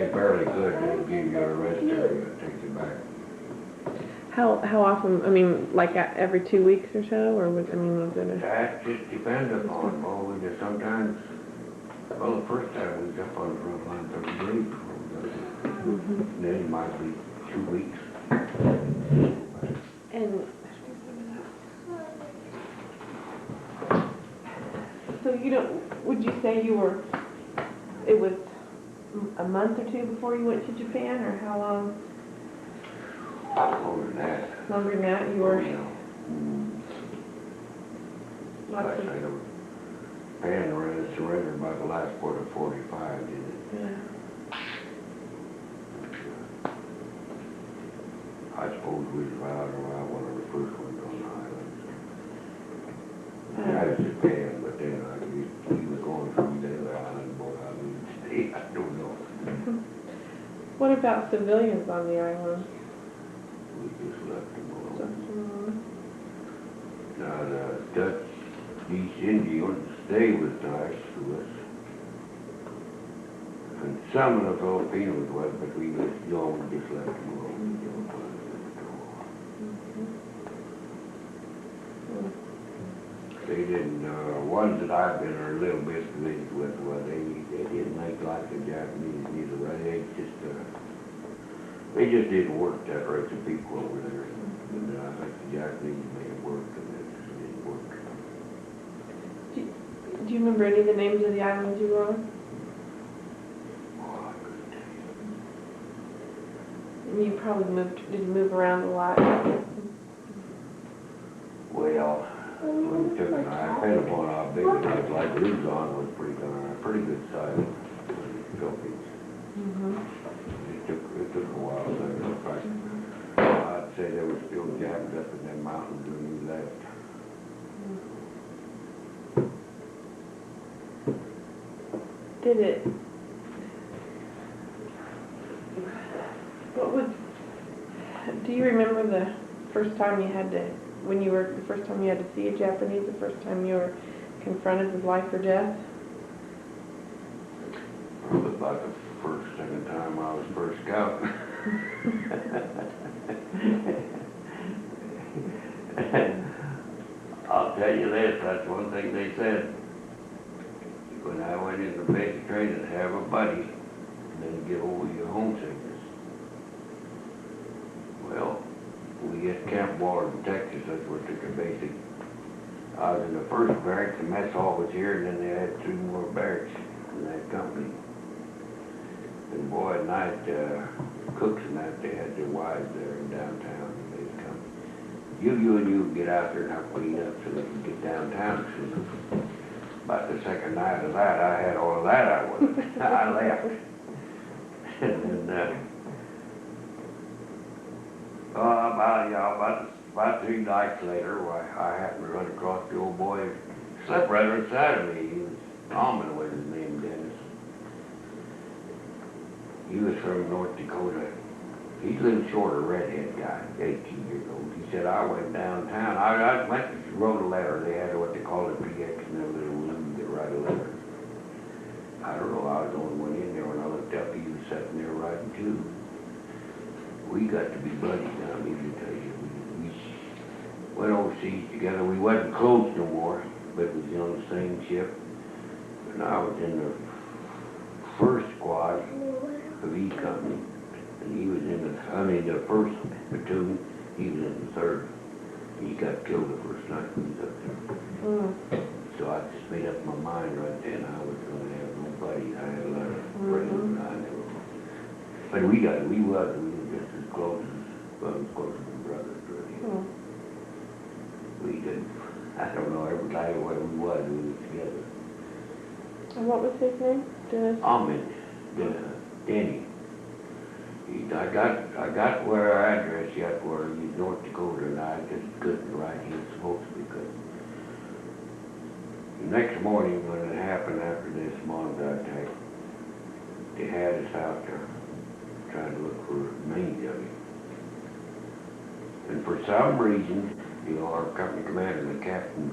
barely could. They'd give you a rest area, take you back. How often? I mean, like every 2 weeks or so, or was it a? That just depends upon. Well, we just sometimes. Well, the first time we was up on the front line 30 days before we got there. Then it might be 2 weeks. And so would you say it was a month or 2 before you went to Japan, or how long? Longer than that. Longer than that, you were. Like I say, Japan surrendered by the last quarter of 45, didn't it? Yeah. I suppose we was around one of the first ones on the island. That was Japan, but then we were going through the other island, boy, I mean, stay, I don't know. What about civilians on the island? We just left them alone. Mhm. Now, the Dutch East Indians, they was nice to us. And some of the Filipinos was, but we just left them alone. They didn't, ones that I've been a little bit familiar with, well, they didn't make like the Japanese either. They just didn't work that right, the people over there. And I think the Japanese made it work, and it just didn't work. Do you remember any of the names of the islands you were on? Oh, I couldn't tell you. You probably did move around a lot. Well, when we took an depending upon how big it was, like Luzon was pretty good size in the Philippines. It took a while there. In fact, I'd say there were still jams up in them mountains when we left. Do you remember the first time you had to see a Japanese, the first time you were confronted with life or death? It was about the second time I was first scout. I'll tell you this, that's one thing they said. When I went into basic training, have a buddy, and then get over your homesickness. Well, we at Camp Waller in Texas, that's where I took a basic. I was in the first barracks, the mess hall was here, and then they had 2 more barracks in that company. And boy, at night, cooks and that, they had their wives there in downtown, and they'd come. You and you would get out there and help clean up so they could get downtown soon. About the second night of that, I had all of that I left. And then, about 3 nights later, I happened to run across the old boy who slept right inside of me. He was, Almond was his name, Dennis. He was from North Dakota. He's a little shorter redhead guy, 18 years old. He said, I went downtown. I went and wrote a letter. They had what they call a PX and a little room to write a letter. I don't know, I was the only one in there when I looked up. He was sitting there writing too. We got to be buddies now, I mean to tell you. We went overseas together. We wasn't close no more, but we was on the same ship. And I was in the first squad of E Company. And he was in the first platoon, he was in the third. He got killed the first night we was up there. So I just made up my mind right then I was going to have nobody. I had a lot of friends, and I never. But we were just as close as brothers, really. We did, I don't know, every time what we was together. And what was his name? Dennis? Ahmed, Danny. I got where our address yet where he's North Dakota, and I just couldn't write. He was supposed to be good. The next morning when it happened after this Monza attack, they had us out there trying to look for remains of him. And for some reason, our company commander, the captain,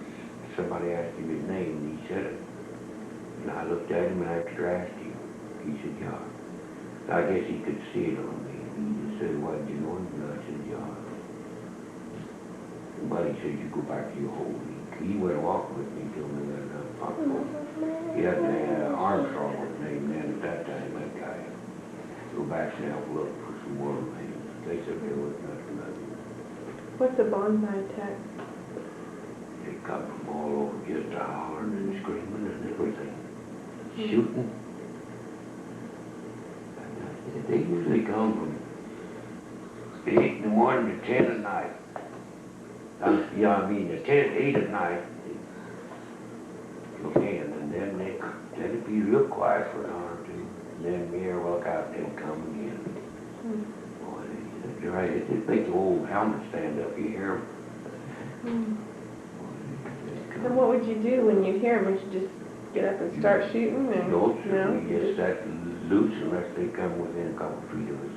somebody asked him his name, and he said it. And I looked at him and after asked him. He said, yeah. I guess he could see it on me. He just said, why did you know him? And I said, yeah. And Buddy said, you go back to your hole. He went walk with me till we went down the pump. He had Armstrong was named then at that time, that guy. Go back and help look for some more remains. They said there was nothing. What's a bonsai attack? They come from all over just hollering and screaming and everything. Shooting. They usually come from 8 in the morning to 10 at night. The 8 at night, till 10, and then it'd be real quiet for an hour or two. And then me or look out, they'd come again. Boy, that's right. It makes the old helmet stand up. You hear them. And what would you do when you hear them? Would you just get up and start shooting? And, No, no? we just sat loose unless they come within a couple feet of us.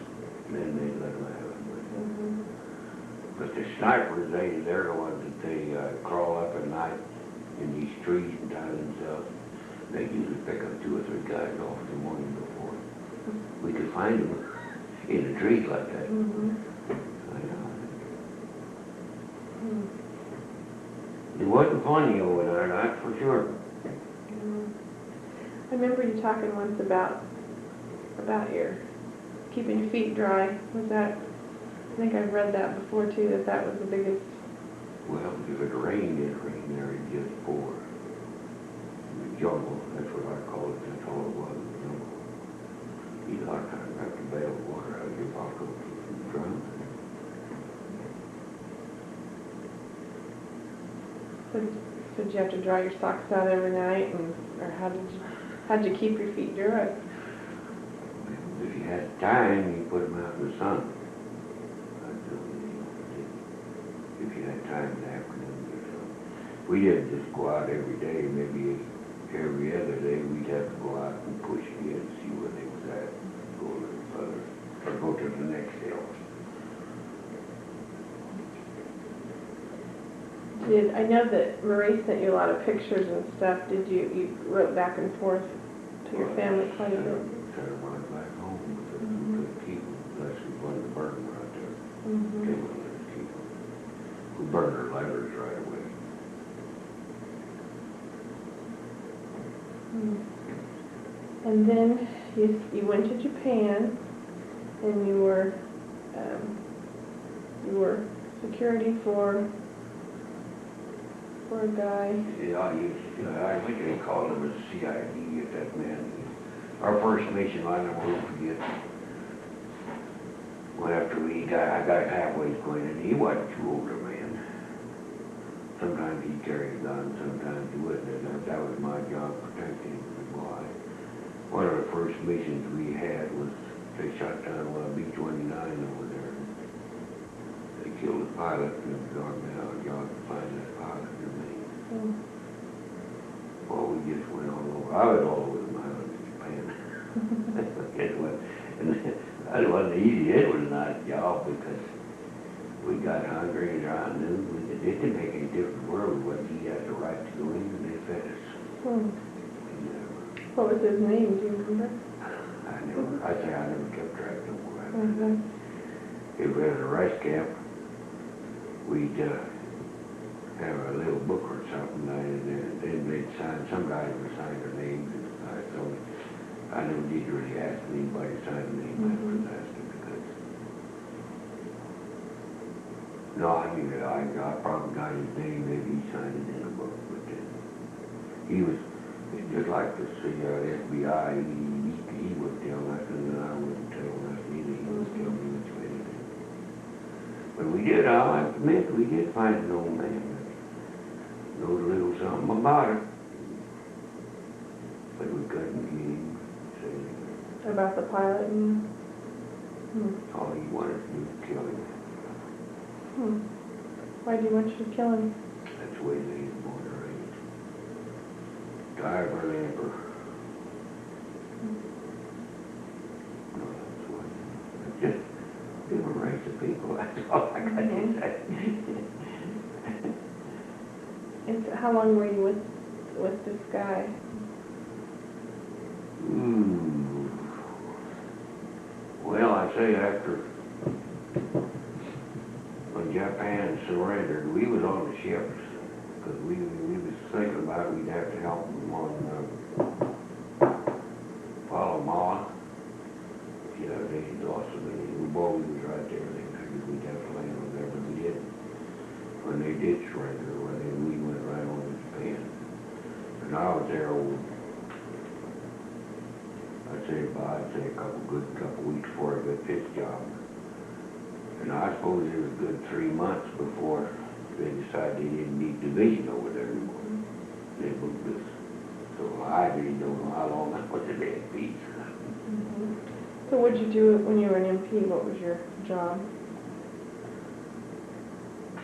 Then they'd let them have it. But the snipers, they're the ones that they crawl up at night in these trees and tie themselves. They usually pick up 2 or 3 guys off the morning before. We could find them in the trees like that. I know. It wasn't funny over there, that's for sure. I remember you talking once about your keeping your feet dry. Was that? I think I've read that before too. That was the biggest. Well, if it rained, there it just poured. The jungle, that's what I call it. That's all it was. The jungle. You know, I kind of have to bail the water out of your pocket and drown. So did you have to dry your socks out every night, or how did you keep your feet dry? If you had time, you put them out in the sun. If you had time in the afternoon or something. We didn't just go out every day, maybe every other day we'd have to go out and push again and see where they was at, go a little further, or go to the next hill. I know that Marie sent you a lot of pictures and stuff. Did you wrote back and forth to your family quite a bit? Try to run back home because we couldn't keep them unless we wanted to burn them right there. They wouldn't let us keep them. We burned our letters right away. And then you went to Japan, and you were security for a guy. Yeah, I think they called him a CID at that man. Our first mission, I never will forget. Well, after I got halfway going, and he wasn't too old a man. Sometimes he'd carry a gun, sometimes he wouldn't, and that was my job, protecting him. One of the first missions we had was they shot down B-29 over there. They killed the pilot, and it was our job to find that pilot remains. Well, we just went all over. I was all over the island in Japan. It wasn't easy. It was not. got hungry and around noon, it didn't make any difference where we went, he had the right to go in and they fed us. Hmm. And, What was his name, do you remember? I never kept track of that. Mm-hmm. If we had a rice camp, we'd have a little book or something, and then they'd sign, some guys would sign their names, and so I never did really ask anybody to sign a name, I was asking because, no, I mean, I probably got his name, maybe he signed it in the book, but he was, just like the FBI, he would tell nothing, and I wouldn't tell nothing either, he would tell me which way to do. But we did, I'll have to admit, we did find an old man that knows a little something about it. But we couldn't get him to say anything. About the pilot and... All he wanted to do was kill him. Why do you want you to kill him? That's the way they was born and raised. Diver Lamper. No, that's what. Just different race of people, that's all I got to say. And how long were you with this guy? Well, I say after when Japan surrendered, we was on the ships because we was thinking about we'd have to help them on follow Ma. Yeah, they lost so many. Boy, we was right there. They figured we'd have to land on there, but we didn't. When they did surrender, we went right on to Japan. And I was there I'd say a couple weeks before I got this job. And I suppose it was a good 3 months before they decided they didn't need division over there anymore. They moved us. So I really don't know how long I was in that peace. So what did you do when you were an MP? What was your job?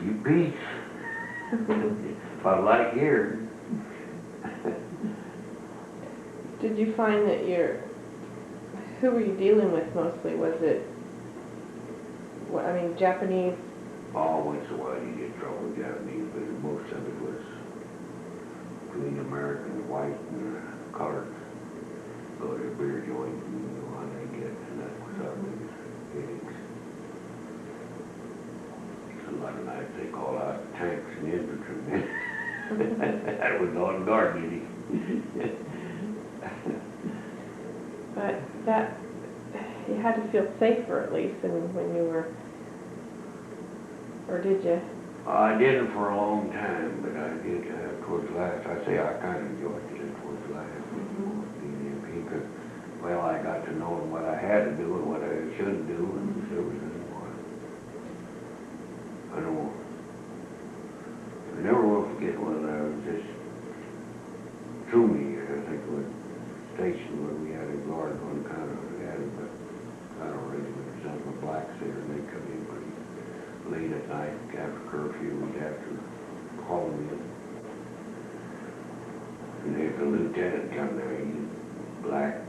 Keep peace. About like here. Did you find that who were you dealing with mostly? Was it, Japanese? Oh, once in a while you get trouble with Japanese, but most of it was between American, white, and colored. Go to a beer joint and how they get, and that was our biggest headaches. A lot of nights they call out tanks and infantrymen. That was on guard duty. But you had to feel safer at least than when you were, or did you? I didn't for a long time, but I did towards the last. I say I kind of enjoyed it towards the last. Being MP, because, well, I got to know what I had to do and what I shouldn't do, and everything. I don't. I never will forget when I was just through me. I think it was a station where we had a guard on kind of had it, but I don't really remember something with blacks there, and they come in pretty late at night after curfew. We'd have to call them in. And there's a lieutenant come there, he's black.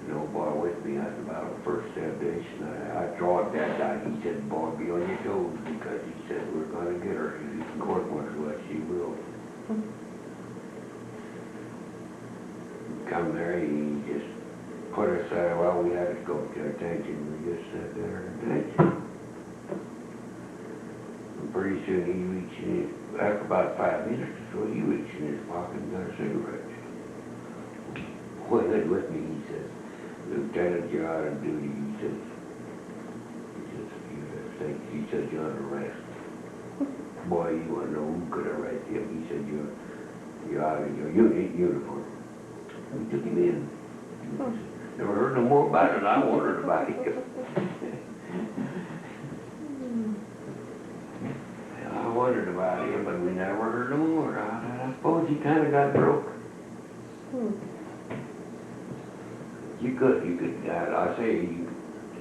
No boy with me, that's about the first temptation. I drawed that guy. He said, boy, be on your toes, because he said, we're going to get her. If you can court martial us, she will. Come there, he just put us there. Well, we had to go to attention. We just sat there and attention. And pretty soon he reached in his, after about 5 minutes or so, he reached in his pocket and got a cigarette. Boy, that with me, he says, Lieutenant, you're out of duty. He says, you're under arrest. Boy, you want to know who could arrest him. He said, you're out of your uniform. We took him in. Never heard no more about it. I wondered about him. I wondered about him, but we never heard no more. I suppose he kind of got broke. You could, I say, you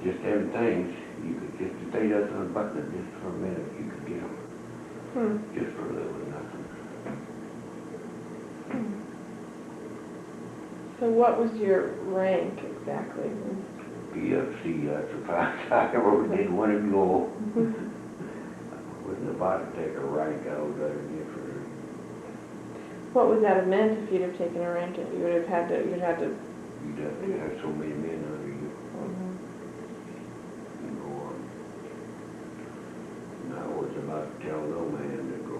just having things, you could just, if they doesn't unbutton it just for a minute, you could get them. Just for a little nothing. So what was your rank exactly? PFC, that's the fact. I never did want to go. Wasn't about to take a rank out there different. What would that have meant if you'd have taken a rank? You would have had to, you'd had to. You'd have to have so many men under you. You go on. And I was about to tell no man to go.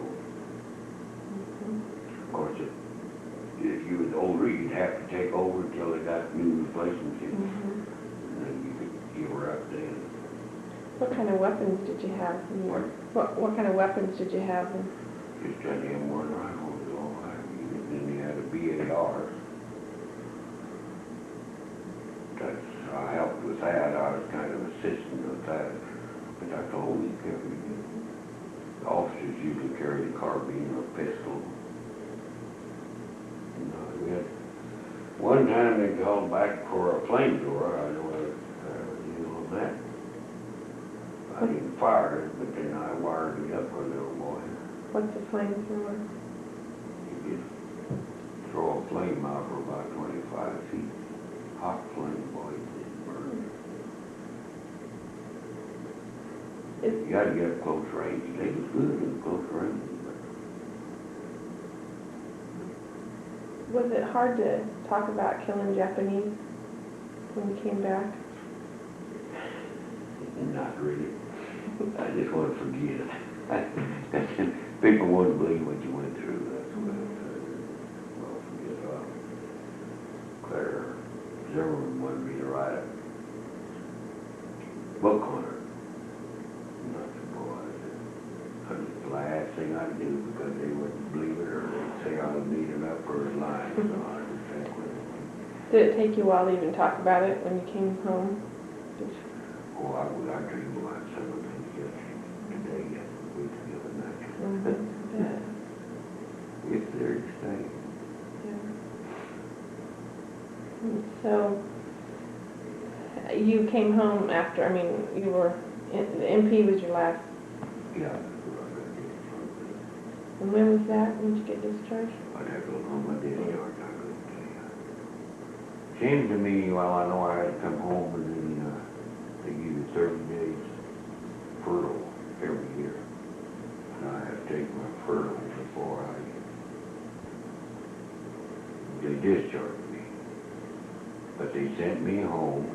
Of course, if you was older, you'd have to take over until they got new replacements in. And then you could give her up then. What kind of weapons did you have? What kind of weapons did you have? Just an M1 rifle was all I had. Then you had a BAR. I helped with that. I was kind of assistant with that. But that's all we carried. The officers usually carried a carbine or a pistol. We had one time they called back for a flamethrower. I know I was deal on that. I didn't fire it, but then I wired it up for a little boy. What's a flamethrower? You could throw a flame out for about 25 feet. Hot flame, boy, it burned. You had to get up close range. They was good in close range. Was it hard to talk about killing Japanese when you came back? Not really. I just want to forget it. People wouldn't believe what you went through. That's what well, forget about Claire Zimmerman wanted me to write a book on her. And I said, boy, that was the last thing I'd do because they wouldn't believe it or they'd say I was beating up for his life. So I just think with it. Did it take you a while to even talk about it when you came home? Oh, I dream about some of the things today yet. We've given that. If they're to stay. So, you came home after, I mean, you were, the MP was your last, Yeah, that's what I got to do. and when was that? When did you get discharged? I'd have to look on my discharge, I couldn't tell you. Seemed to me, well, I know I had to come home and then, they give you 30 days furlough every year. And I had to take my furlough before they discharged me. But they sent me home.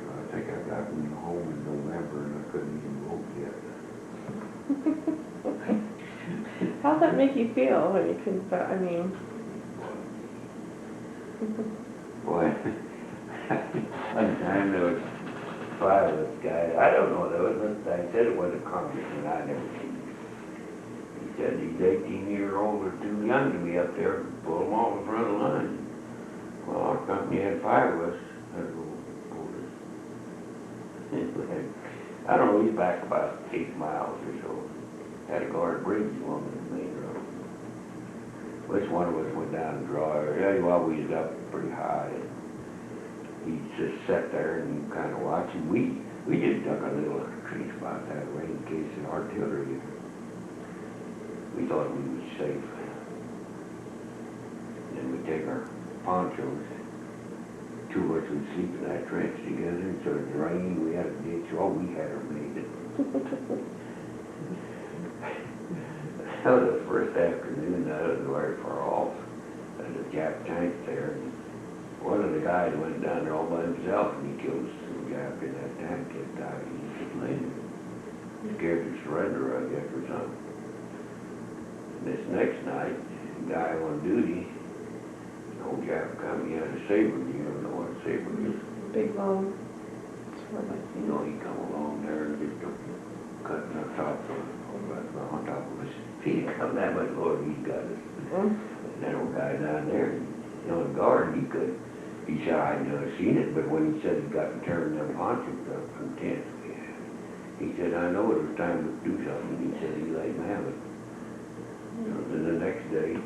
I think I got me home in November and I couldn't even vote yet. How'd that make you feel when you couldn't vote? I mean... Boy, one time there was 5 of us guys, I don't know, I said it was a congressman, I never seen him. He said he's 18-year-old or too young to be up there, pull them off the front of the line. Well, our company had 5 of us, that voters. I don't know, he's back about 8 miles or so. Had to guard a bridge along the main road. Which one of us went down and draw her? Yeah, well, we was up pretty high. And he just sat there and kind of watched. And we just dug a little tree spot that way in case the artillery. We thought we was safe. Then we take our ponchos. 2 of us would sleep in that trench together. And so it was raining. We had a ditch. All we had her made it. That was the first afternoon. That was very far off. There's a Jap tank there. And one of the guys went down there all by himself and he killed some Jap in that tank. He died. He just laying there. Scared to surrender, I guess, or something. And this next night, the guy on duty, an old Jap come, he had a saber. You don't know what a saber is? Big, long... You know, he come along there and just cutting the top on top of us. He come that much lower, he's got us. And that old guy down there, on guard, he said, I'd never seen it, but when he said he got to turn them ponchos up from tents, he said, I know it was time to do something. He said he let him have it. Then the next day,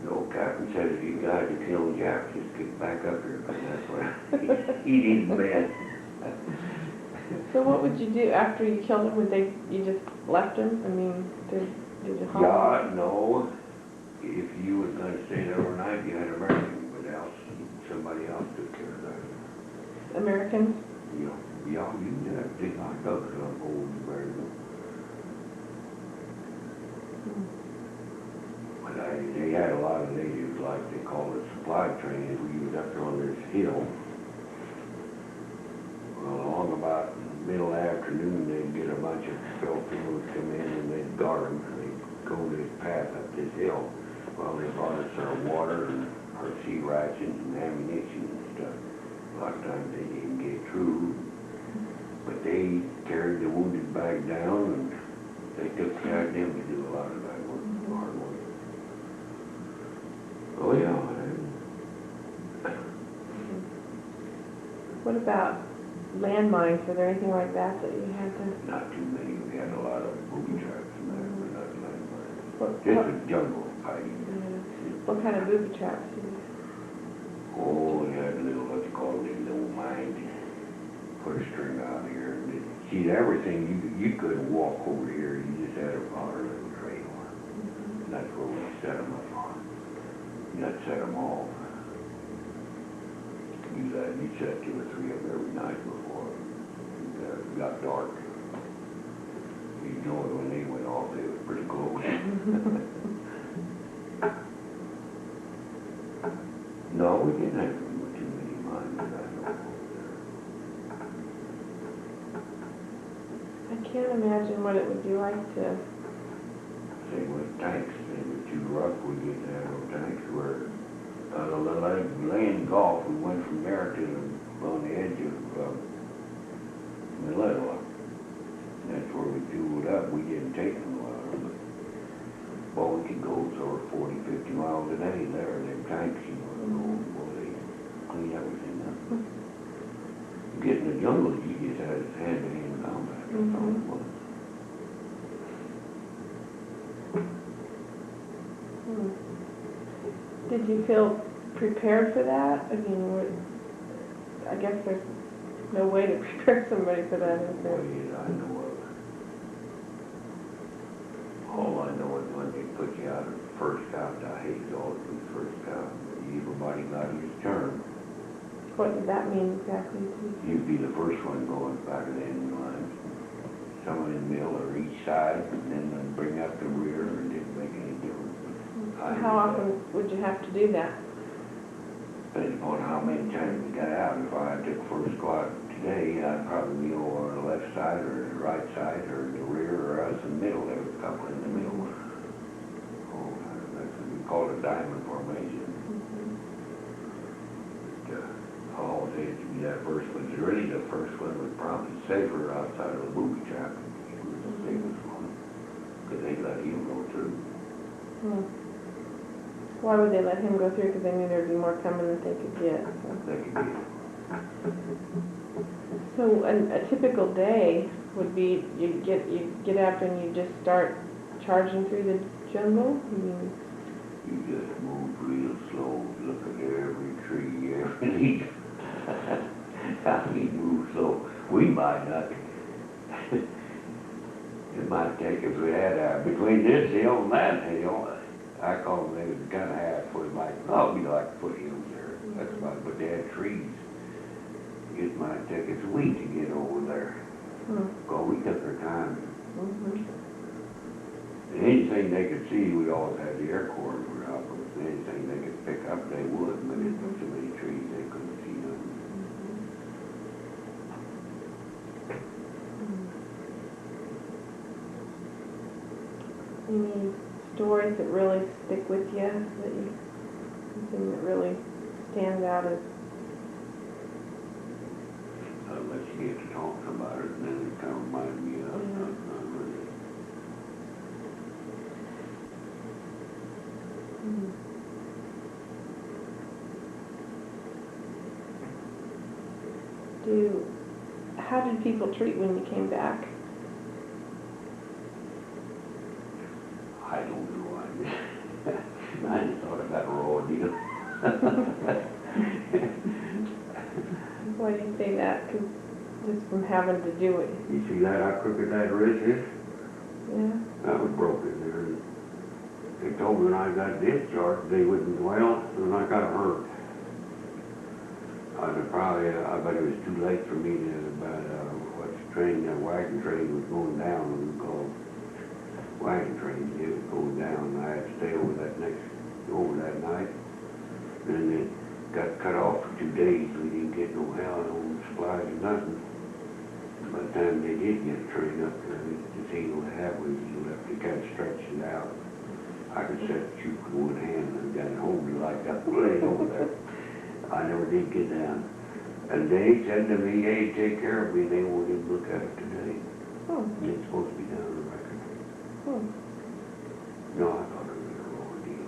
the old captain said, if you guys are killing Jack, just get back up here, because that's where he needs bed. So what would you do after you killed him? Would you just left him? I mean, did you haul him? Yeah, no. If you was going to stay there overnight, you had to marry him, but else somebody somebody else took care of that. Americans? Yeah, yeah, you can have big hot dogs on old bird. But they had a lot of natives, like they call it supply trains. We was up there on this hill. Well, along about middle afternoon, they'd get a bunch of filthy would come in and they'd guard them. And they'd go this path up this hill. Well, they brought us our water and our sea rations and ammunition and stuff. A lot of times they didn't get through. But they carried the wounded back down and they took care of them to do a lot of that work, hard work. Oh, yeah. What about landmines? Were there anything like that that you had to? Not too many. We had a lot of booby traps in there, but not landmines. What, Just what, a jungle fighting. what kind of booby traps did you? Oh, we had little, what's called these little mines. Put a string out here. And see, everything, you couldn't walk over here. You just had a powder little trail. And that's where we set them up on. You had to set them off. You set 2 or 3 of them every night before it got dark. You know when they went off, they were pretty close. No, we didn't have too many mines that I know of there. I can't imagine what it would be like to. Same with tanks, they were too rough, we didn't have no tanks. Where laying golf, we went from there to on the edge of Manila. That's where we fueled up. We didn't take them a lot, but well, we could go so 40, 50 miles a day there. Them tanks, you know, well, they clean everything up. Get in the jungle, you just had hand-to-hand combat. That's all it was. Did you feel prepared for that? I mean, I guess there's no way to prepare somebody for that, is there? Well, yeah, I know of it. All I know is when they put you out at the first scout, I hate all the first scout. Everybody got his turn. What did that mean exactly to you? You'd be the first one going back of the enemy lines. Someone in the middle or each side, and then they'd bring up the rear, and it didn't make any difference. How often would you have to do that? Depending upon how many times we got out. If I took first squad today, I'd probably be over on the left side or the right side or the rear or us in the middle. There was a couple in the middle. Oh, that's what we call it, diamond formation. I always hated to be that first one. Really, the first one was probably safer outside of the booby trap. It was the safest one because they let him go through. Why would they let him go through? Because they knew there'd be more coming that they could get. They could get it. So a typical day would be you get up and you just start charging through the jungle. I mean, You just move real slow, look at every tree, every leaf. How we move slow. We might not. It might take, if we had between this hill and that hill, I call them, they was kind of halfway, like, oh, we like to put hills there. That's about it, but they had trees. It might take us a week to get over there. Well, we took our time. And anything they could see, we always had the Air Corps were out. Anything they could pick up, they would, but it was too many trees, they couldn't see them. any stories that really stick with you, that you, something that really stands out as? I'll let you get to talking about it, and then it kind of reminds me of something. How did people treat when you came back? I don't know. I just thought about a raw deal. Why do you say that? 'Cause just from having to do it. You see that, how crooked that wrist is? Yeah. That was broken there. They told me when I got discharged, they wouldn't, well, when I got hurt. I bet it was too late for me to, what's the train, that wagon train was going down, it was called wagon train, it was going down, I had to stay over that night. Then it got cut off for 2 days, we didn't get no hell, no supplies or nothing. By the time they did get a train up there, the thing would have was you have to kind of stretch it out. I could set the shoot with one hand and got it hold it like that, laying over there. I never did get down. And they said to me, hey, take care of me, they won't even look at it today. Oh. It's supposed to be down on the record. Oh. No, I thought it was a raw deal.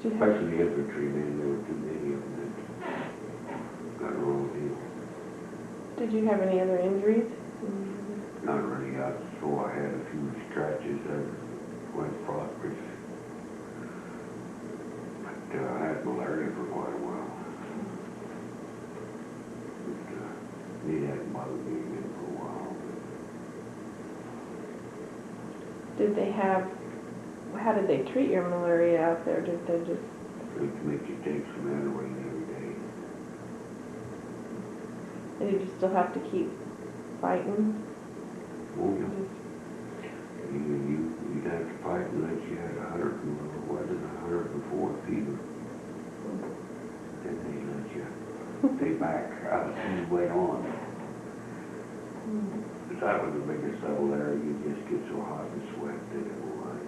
Did you have, Especially the infantrymen, there were too many of them that got a raw deal. did you have any other injuries? Not really, I had a few scratches that went prosperous. But I had malaria for quite a while. But it hadn't bothered me again for a while. Did they have, how did they treat your malaria out there? Did they just, It makes you take some Adderall every day. and did you still have to keep fighting? Oh, yeah. You'd have to fight unless you had 104 fever. Then they let you stay back out and you went on. But that was the biggest trouble there. You just get so hot and sweat that it will run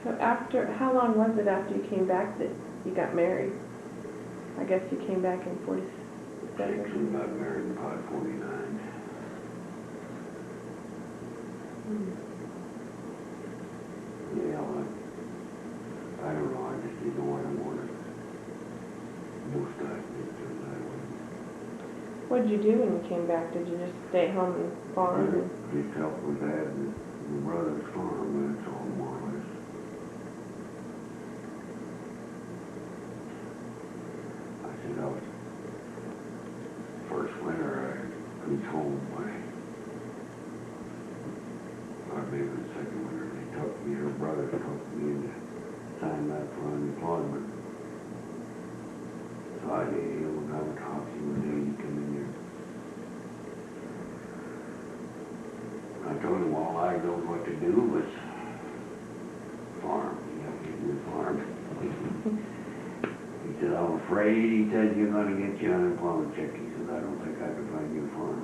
So after, how long was it after you came back that you got married? I guess you came back in 47. Actually got married in 549. Yeah, I don't know. I just didn't know what I wanted. Most times it turned that way. What did you do when you came back? Did you just stay at home and farm? And Just help with that and my brother's farm, that's all more or less. I said I was, first winter I was home by, or maybe the second winter, they took me, her brother took me in to sign that for unemployment. So I did, when I was talking with him, he come in here. I told him all I know what to do was farm. You have to get your farm. He said, I'm afraid, he said, you're going to get your unemployment check. He said, I don't think I can find you a farm.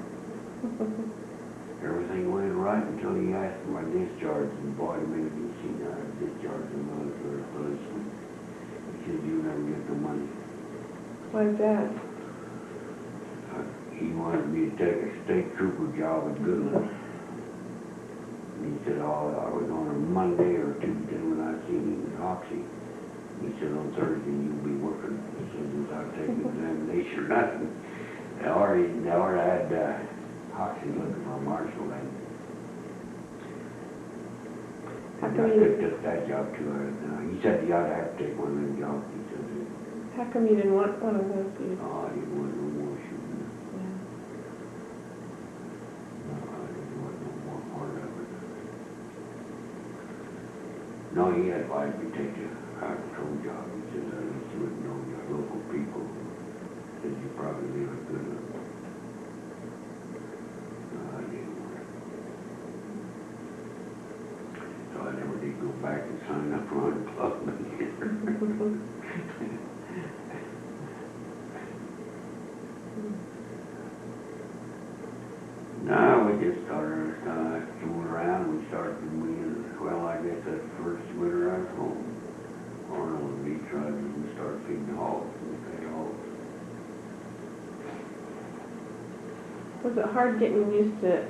Everything went right until he asked for my discharge, and boy, it made me see now I discharged the military policeman. He said, you never get the money. why is that? He wanted me to take a state trooper job at Goodland. He said, oh, I was on a Monday or Tuesday when I seen him in Hoxie. He said, on Thursday you'll be working. He said, without taking examination or nothing. They already had Hoxie looking for a marshal then. How And come I you, picked up that job too. He said, you ought to have to take one of them jobs. He said, how come you didn't want one of those? You, oh, I didn't want no more shooting. yeah. No, I didn't want no more part of it. No, he advised me to take a high patrol job. He said, at least you would know your local people. He said, you probably live a good one. No, I didn't want it. So I never did go back and sign up for unemployment either. No, we just started fooling around. Well, I guess that first winter I was home. Arnold and me tried to start feeding hogs and pay hogs. Was it hard getting used to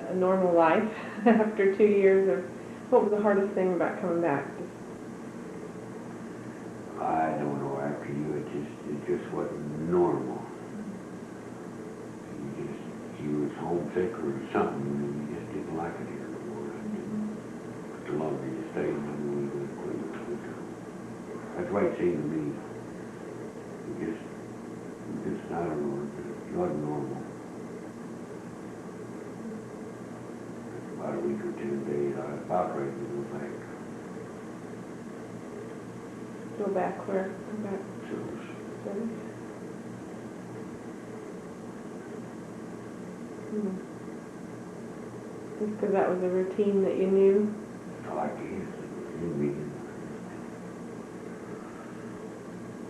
a normal life after 2 years of, what was the hardest thing about coming back? I don't know, after you, it just wasn't normal. You was homesick or something, and you just didn't like it here no more. But the longer you stayed, the more you went clean. That's the way it seemed to me. I don't know, it wasn't normal. About a week or 10 days, I was about ready to go back. Go back where? Go back. So, There. Hmm. Just because that was a routine that you knew? I like it.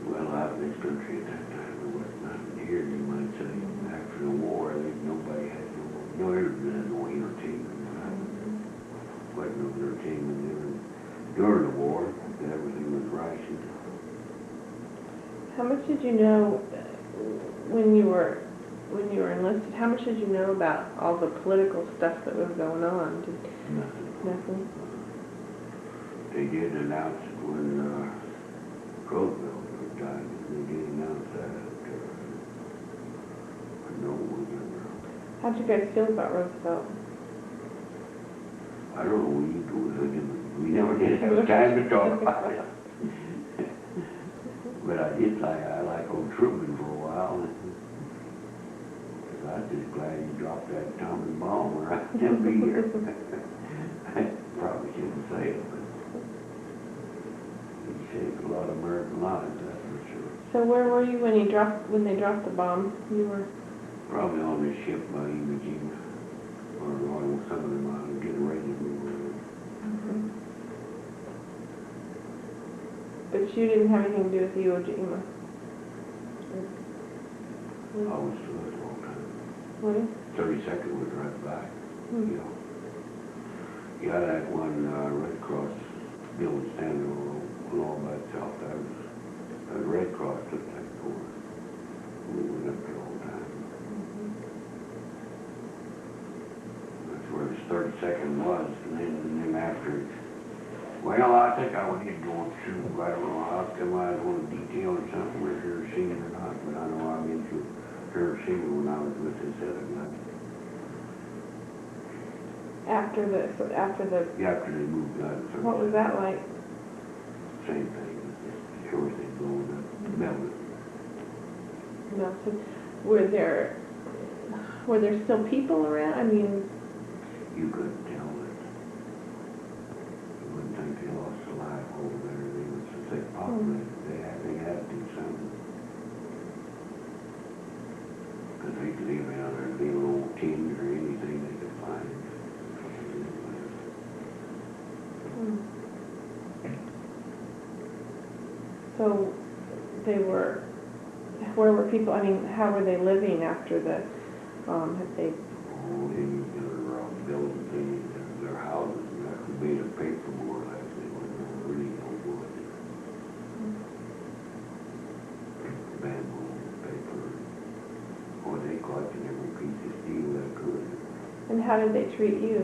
Well, out in this country at that time, there wasn't nothing here, you might say. After the war, nobody had no entertainment. Wasn't no entertainment during the war. Everything was rationed. How much did you know when you were enlisted? How much did you know about all the political stuff that was going on? Nothing. Nothing. They did announce it when Roosevelt was dying. They did announce that. No one ever. How'd you guys feel about Roosevelt? I don't know what you do with it. We never did have time to talk about it. But I like old Truman for a while. I was just glad he dropped that atomic bomb or I can't be here. Probably shouldn't say it, but he saved a lot of American lives, that's for sure. So where were you when they dropped the bomb? You were. Probably on this ship by Iwo Jima, or on some of them getting ready to move around. But you didn't have anything to do with Iwo Jima. I was through it a long time. What? 32nd was right by, Hmm. you know. Yeah, that one Red Cross building standing all by itself, that was, the Red Cross took that for us. We went up there all the time. That's where the 32nd was, and then after, well, I think I would get going through, I don't know, how come I was going to detail or something, whether you're seeing it or not, but I know I've been through Hiroshima when I was with this other guy. After the. Yeah, after they moved out of the What was that like? Same thing, everything blowing up, melted. No. So were there still people around? I mean. You couldn't tell that. You wouldn't think they lost a life over there. They were so thick populated. They had to do something. Because they could leave out there, leave old tins or anything they could find. So they were. Where were people? I mean, how were they living after the? Had they? Oh, they used their building things, their houses, and that was made of paper more or less. They weren't really no wood. Bamboo, paper. Boy, they collected every piece of steel they could. And how did they treat you?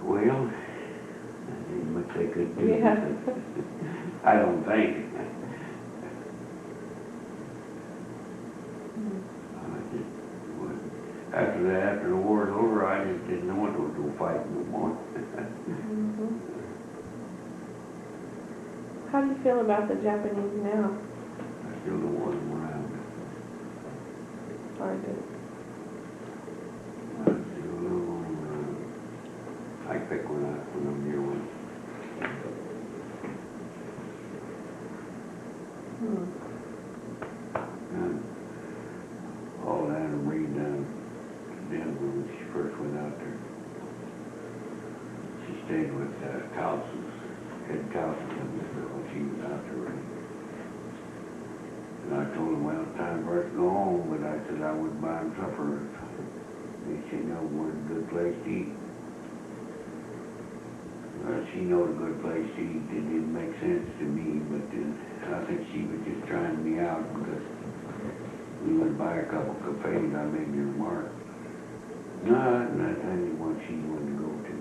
Well, that ain't much they could do. Yeah. I don't think. After the war was over, I just didn't know what to do fighting no more. How do you feel about the Japanese now? I still don't want them around. Hard to. I still don't want them around. I pick one up when I'm near one. And all that and read down Denver when she first went out there. She stayed with Towson's, Ed Towson when she was out there. And I told him, well, it's time for us to go home, but I said I wouldn't buy him supper. He said, no, where's a good place to eat? She knowed a good place to eat. It didn't make sense to me, but I think she was just trying me out because we went by a couple cafes. I made the remark. No, not any one she wanted to go to.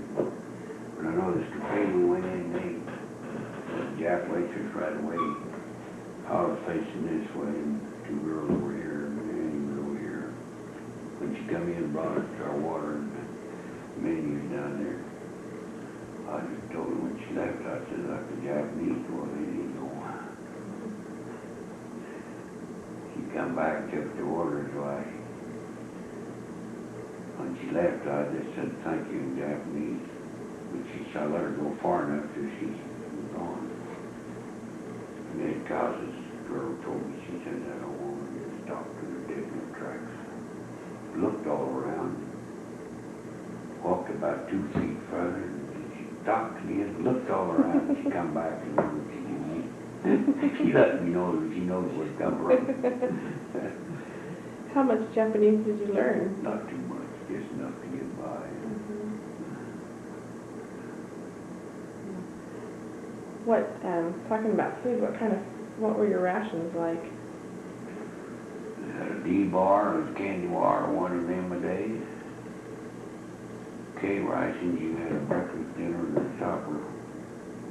But I know this cafe we went in, Jack waitress right away. I was facing this way, and two girls over here, and Annie was over here. When she come in, brought us our water and menus down there. I just told her when she left, I said, like the Japanese, well, they didn't know. She come back and took the orders, why. When she left, I just said, thank you in Japanese. But I let her go far enough till she was gone. Because this girl told me, she said that old woman just stopped in the dead in the tracks. Looked all around, walked about 2 feet further, and she stopped again, looked all around, and she come back and looked at me. She let me know that she knows where it come from. How much Japanese did you learn? Not too much, just enough to get by. What, talking about food, what were your rations like? Had a D-bar and a candy bar, one of them a day. K-rations, you had a breakfast, dinner, and a supper.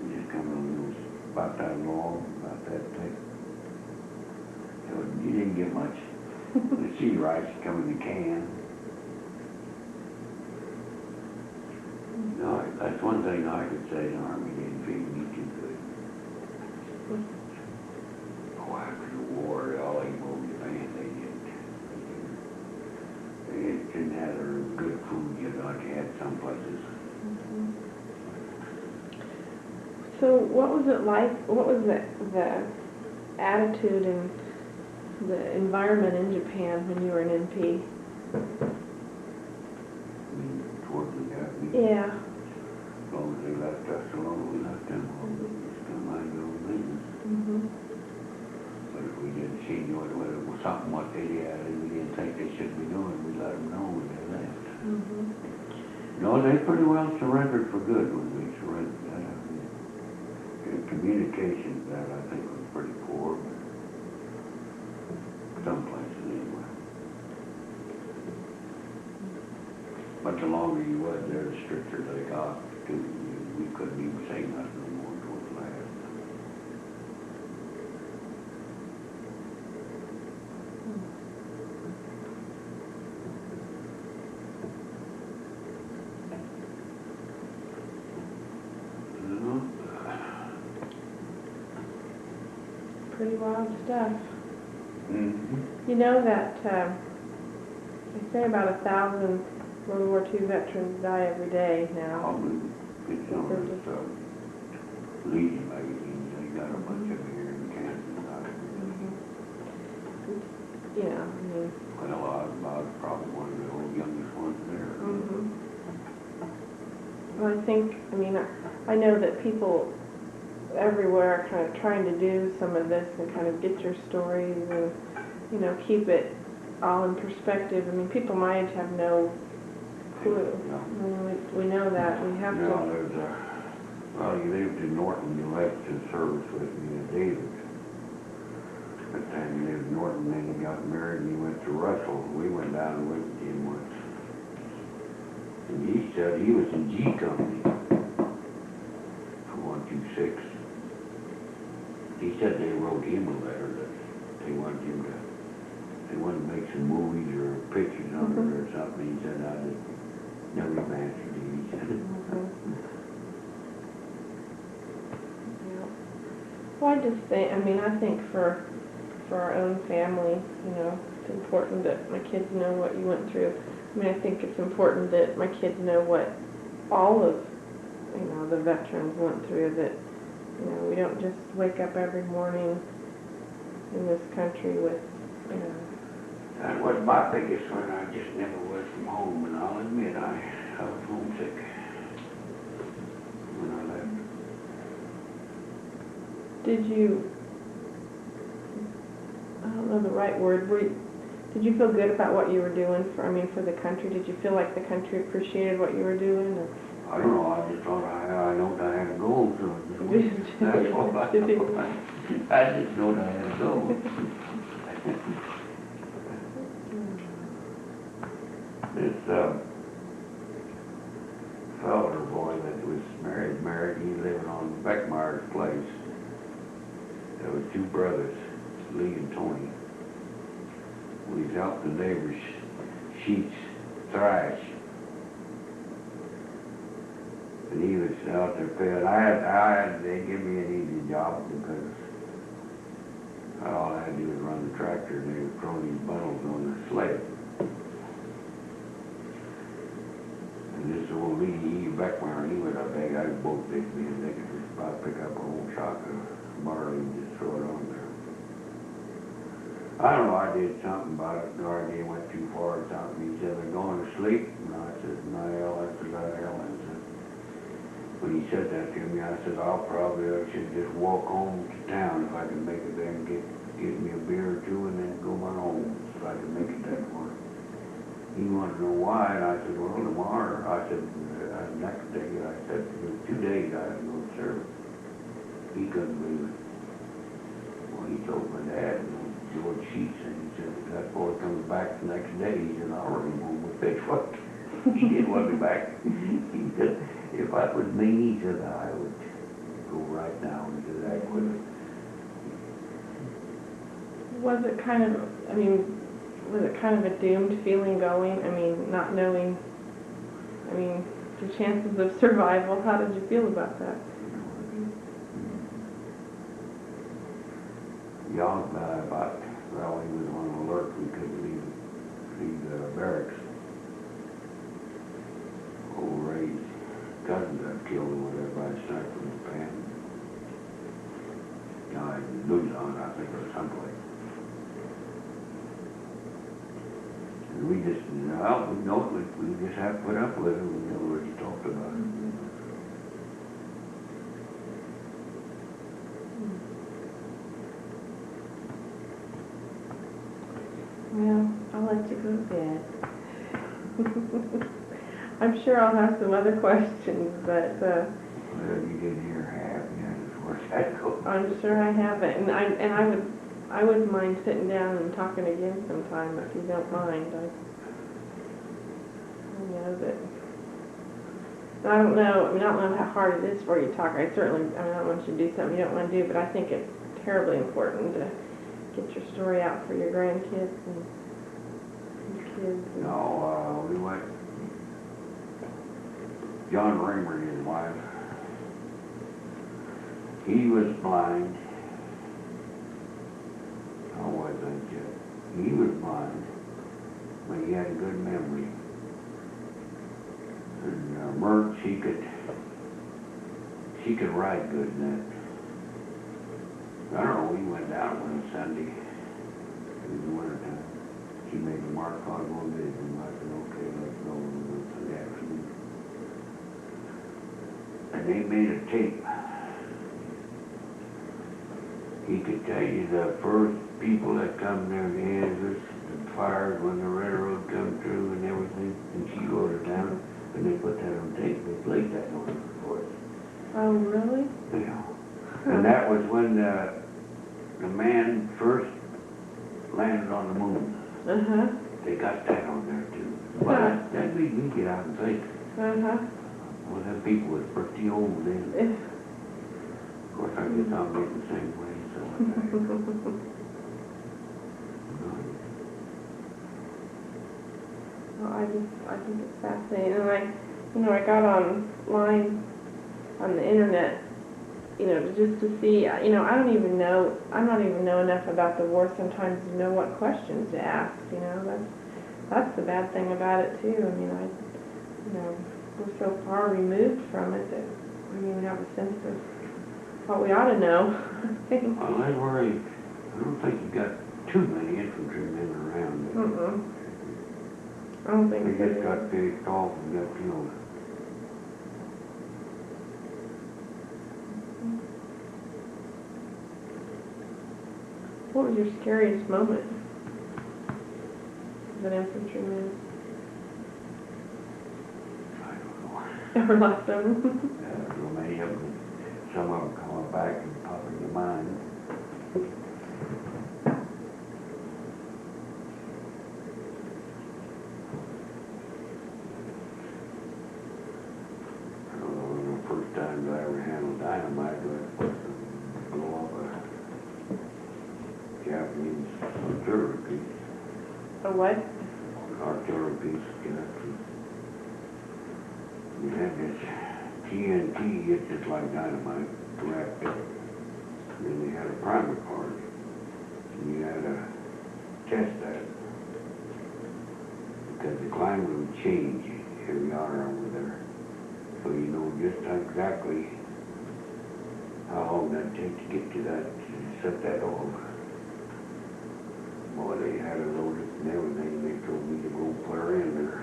You just come on, it was about that long, about that thick. So you didn't get much. The sea rice come in the can. No, that's one thing I could say, the Army didn't feed me too good. Oh, after the war, all they moved the band, they didn't have their good food, you know, like you had some places. So what was it like, what was the attitude and the environment in Japan when you were an NP? I mean, towards the Japanese. Yeah. As long as they left us alone, we left them alone. We just don't mind their own business. But if we didn't see whether it was something what they did, we didn't think they should be doing, we let them know when they left. No, they pretty well surrendered for good when we surrendered. Communication that I think was pretty poor, but some places anyway. But the longer you was there, the stricter they got too. We couldn't even say nothing no more towards the last. Pretty wild stuff. Mm-hmm. You know that they say about 1,000 World War II veterans die every day now. Probably get some of this Legion magazines. They got a bunch of them here in Kansas. Yeah, I mean. Well, I was probably one of the old youngest ones there. Well, I know that people everywhere are kind of trying to do some of this and kind of get your stories and, you know, keep it all in perspective. I mean, people my age have no clue. No. I mean, we know that. We have No, to. there's well, he lived in Norton, he left his service with me in David. That time he lived in Norton, then he got married and he went to Russell. We went down and went with him once. And he said he was in G Company for 126. He said they wrote him a letter that they wanted to make some movies or pictures of it or something. He said, I just never answered him. He said, Well, I just think, I think for our own family, you know, it's important that my kids know what you went through. I mean, I think it's important that my kids know what all of, you know, the veterans went through, that, you know, we don't just wake up every morning in this country with, you know. that was my biggest one. I just never was from home, and I'll admit I was homesick when I left. Did you, I don't know the right word, did you feel good about what you were doing for the country? Did you feel like the country appreciated what you were doing? Or? I don't know, I just thought I know I had to go, so that's all I know. I just know I had to go. This feller boy that was married, he living on Beckmeyer's place. There were 2 brothers, Lee and Tony. We helped the neighbors' sheets thrash. And he was out there paying. They give me an easy job because all I had to do was run the tractor and they would throw these bundles on the sled. And this old Lee Beckmeyer, he was a big, I both big men, they could just about pick up a whole shock of barley and just throw it on there. I don't know, I did something about it, the idea went too far or something. He said, they're going to sleep, and I said, no, that's about hell. I said, when he said that to me, I said, I should just walk home to town if I can make it there and get me a beer or two and then go on home if I can make it that far. He wanted to know why, and I said, well, tomorrow. I said, next day, I said, it was 2 days I had to go to service. He couldn't believe it. Well, he told my dad, George Sheets, and he said, if that boy comes back the next day, he said, I'll run him home with pitchfork. He didn't want me back. He said, if that was me, he said, I would go right now into that with it. Was it kind of, I mean, was it kind of a doomed feeling going? I mean, not knowing, I mean, the chances of survival, how did you feel about that? Young guy about, well, he was on alert, we couldn't leave the barracks. Old Ray's cousin got killed or whatever by a sniper in the pan. Died in Luzon, I think, or someplace. And we just, well, we know it, we just have to put up with it, we never really talked about it. Well, I'll let you go to bed. I'm sure I'll have some other questions, but Well, you didn't hear half, yeah, as far as that goes. I'm sure I haven't. And I wouldn't mind sitting down and talking again sometime if you don't mind. I know that. I don't know. I mean, I don't know how hard it is for you to talk. I don't want you to do something you don't want to do, but I think it's terribly important to get your story out for your grandkids and your kids. No, we went, John Raymer, his wife, he was blind. How was that, Jeff? He was blind, but he had a good memory. And Mert, she could ride good in that. I don't know, we went down one Sunday in the wintertime. She made a mark on one day, and I said, okay, let's go to the afternoon. And they made a tape. He could tell you the first people that come there to Kansas, the fires when the railroad come through and everything, and she wrote it down, and they put that on tape, they played that on it for us. Oh, really? Yeah. And that was when the man first landed on the moon. Uh-huh. They got that on there too. Well, that made me get out and think. Uh-huh. Well, them people was pretty old then. Of course, I guess I'm getting the same way, so. Well, I think it's fascinating. And I got online on the internet, just to see, I'm not even know enough about the war sometimes to know what questions to ask, that's the bad thing about it too. I mean, we're so far removed from it that we don't even have a sense of what we ought to know, I think. Well, I worry, I don't think you got too many infantrymen around. Mm-mm. I don't think They so. just got picked off and got killed. What was your scariest moment as an infantryman? I don't know. Ever lost them? So many of them, some of them coming back and popping your mind. I don't know, one of the first times I ever handled dynamite was to blow up a Japanese artillery piece. A what? Artillery piece, we had this TNT, it's just like dynamite, wrapped up. And then they had a primer part, and you had to test that. Because the climate would change every hour over there. So you know just exactly how long that'd take to get to that, to set that off. Boy, they had it loaded and everything, they told me to go put her in there.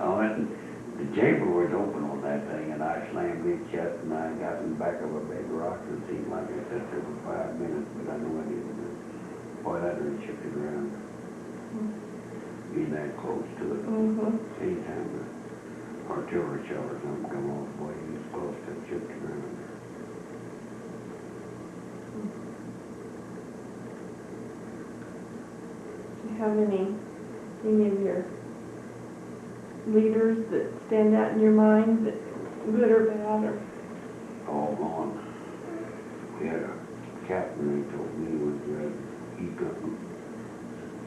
I went, the chamber was open on that thing, and I slammed it shut, and I got in the back of a big rock, and it seemed like I sat there for 5 minutes, but I know I didn't. Boy, that really shifted around. Being that close to it. Anytime the artillery shell or something come off, boy, he was close to it, shifted around. Do you have any of your leaders that stand out in your mind, that good or bad, or? All gone. We had a captain, he told me, was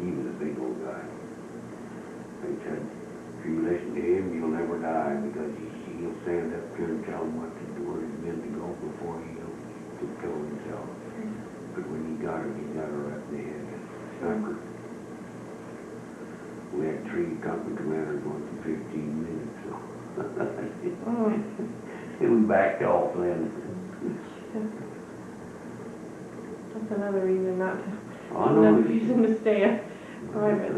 he was a big old guy. They said, if you listen to him, you'll never die, because he'll stand up there and tell him what to do, where he's meant to go before he'll kill himself. But when he got her right in the head. Sniper. We had 3 company commanders going for 15 minutes, so. And we backed off then. That's another reason not to, I know. another reason to stay a private.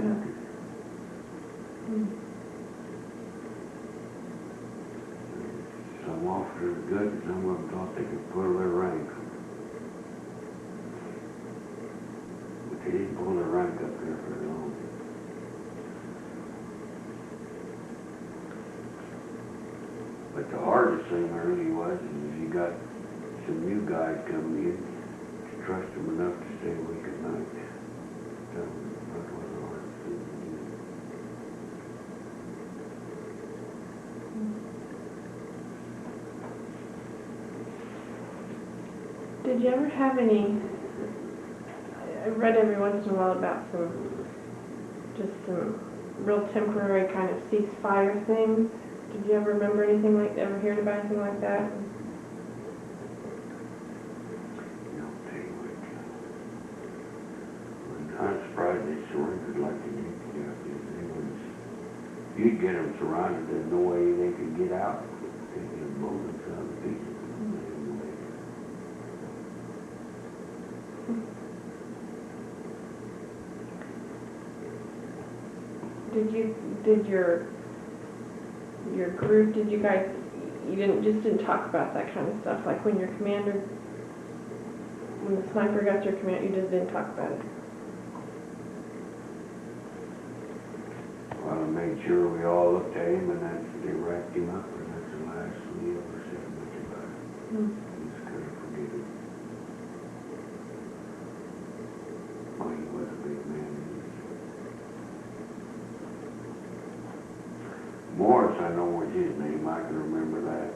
Some officers are good, and some of them thought they could pull their rank. But they didn't pull their rank up there for long. But the hardest thing really was, is you got some new guys coming in, to trust them enough to stay awake at night. That was the hardest thing to do. Did you ever have any, I read every once in a while about just some real temporary kind of ceasefire things. Did you ever remember anything like, ever heard about anything like that? I'll tell you what, I'm surprised they surrendered like they did. You'd get them surrounded, there's no way they could get out. They'd get blown themselves to pieces. Did your group, did you guys, you didn't talk about that kind of stuff, like when your commander, when the sniper got your command, you just didn't talk about it? Well, I made sure we all looked at him, and they wrapped him up, and that's the last we ever said much about it. We just couldn't forget it. Oh, he was a big man. Morris, I know was his name, I can remember that.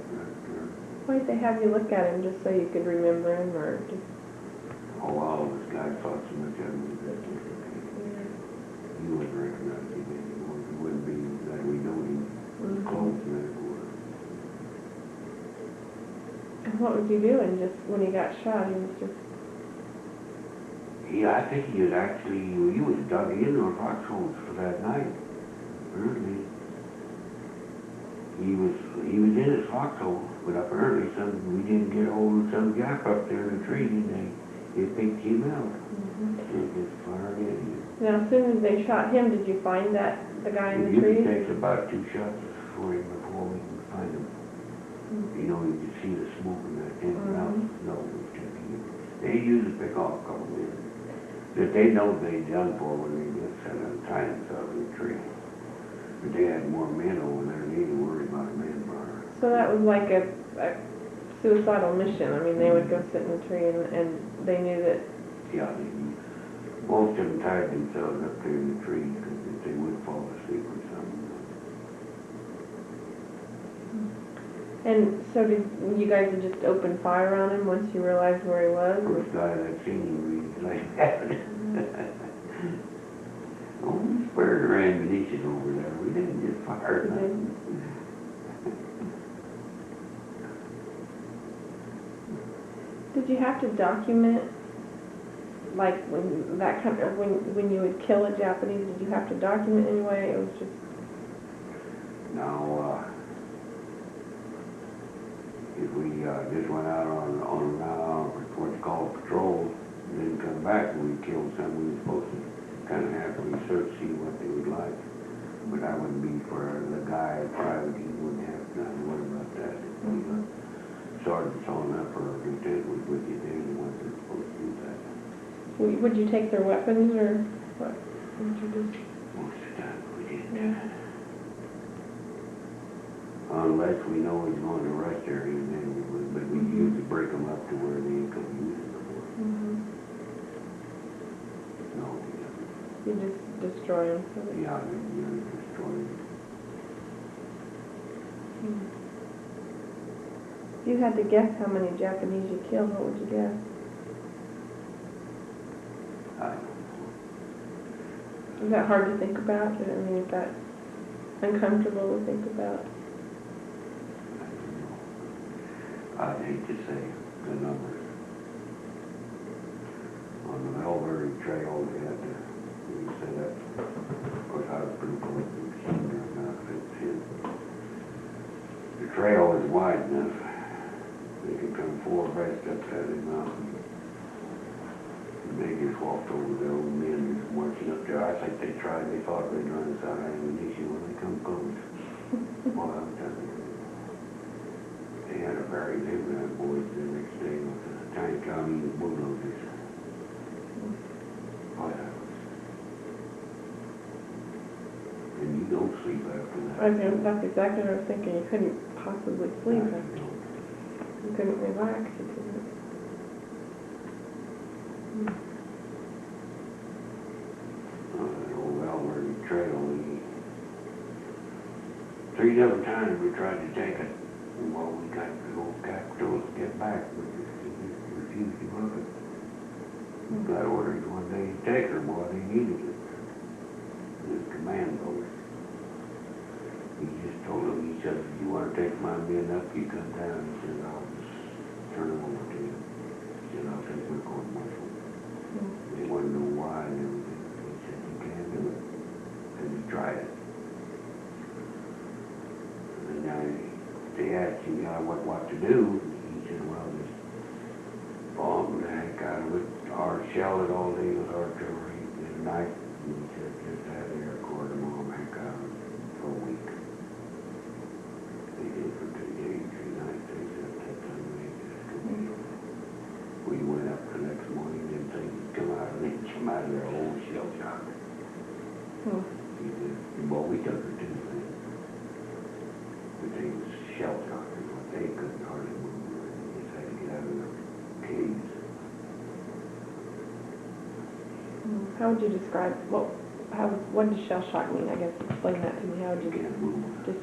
Why did they have you look at him, just so you could remember him, or just? Oh, all of us guys thought so much of him that he wouldn't recognize him anymore. He wouldn't be that we know him. Close and everywhere. And what was he doing just when he got shot? He was just... Yeah, I think he was actually, he was dug into our foxholes for that night. Apparently. He was in his foxhole, but apparently we didn't get a hold of some gap up there in the tree, and they picked him out. And just fired in. Now, as soon as they shot him, did you find the guy in the It usually tree? takes about 2 shots for him before we can find him. You know, you can see the smoke in that tent out. No, they usually pick off a couple men that they know they'd done for when they just set untie themselves in the tree. But they had more men over there, and they didn't worry about a manpower. So that was like a suicidal mission. I mean, they would go sit in the tree, and they knew that... Yeah, most of them tied themselves up there in the tree because if they would fall asleep or something. And so did you guys just open fire on him once you realized where he was? First guy that seen him, we like that. Oh, we spared our ammunition over there. We didn't just fire nothing. Did you have to document, like when that kind of, when you would kill a Japanese? Did you have to document anyway? It was just... Now, if we Yeah, just went out on what's called patrol, and then come back and we killed some. We were supposed to kind of have to research, see what they would like. But I wouldn't be for the guy private, he wouldn't have nothing. What about that? Sergeant's on up or lieutenant was with you, they're the ones that are supposed to do that. Would you take their weapons or what? Would you do? Most of the time we did. Yeah. Unless we know he's going to rest area, then we would, but we usually break them up to where they couldn't use it before. No, You just destroy them. So that yeah, you destroy them. If you had to guess how many Japanese you killed, what would you guess? I don't know. Is that hard to think about? I mean, is that uncomfortable to think about? I'd hate to say the numbers. On the Albers Trail, we set up, of course, I was pretty close to the senior enough. The trail is wide enough. They could come four abreast up that mountain. And they just walked over their old men just marching up there. I think they tried, they thought they'd run us out of ammunition when they come close. Boy, I'm telling you. They had a very different boys the next day with the tiny Chinese bulldozers. Boy, that was... And you don't sleep after that. That's exactly what I was thinking. You couldn't possibly sleep. No, you don't. You couldn't relax. You couldn't. That old Albers Trail, 3 different times we tried to take it. Well, we got the old Capitol to get back, but he refused to book it. We got orders one day to take her, boy, they needed it. The command post. He just told them, he said, if you want to take my men up, you come down. He said, I'll just turn them over to you. He said, I'll take my court martial. They wanted to know why and everything. He said, you can't do it. And he tried it. And they asked him, what to do. He said, well, just bomb the heck out of it, or shell it all day with artillery. And at night, he said, just have the air corps to bomb the heck out of it for a week. They did for 2 days, 3 nights. They said, that's unbelievable. We went up the next morning and things come out of it, come out of their old shell shock. He did. Well, we took her too, man. But they was shell shockers. They couldn't hardly move. They just had to get out of their caves. How would you describe, what does shell shock mean? I guess explain that to me. How would You you can't move. just, You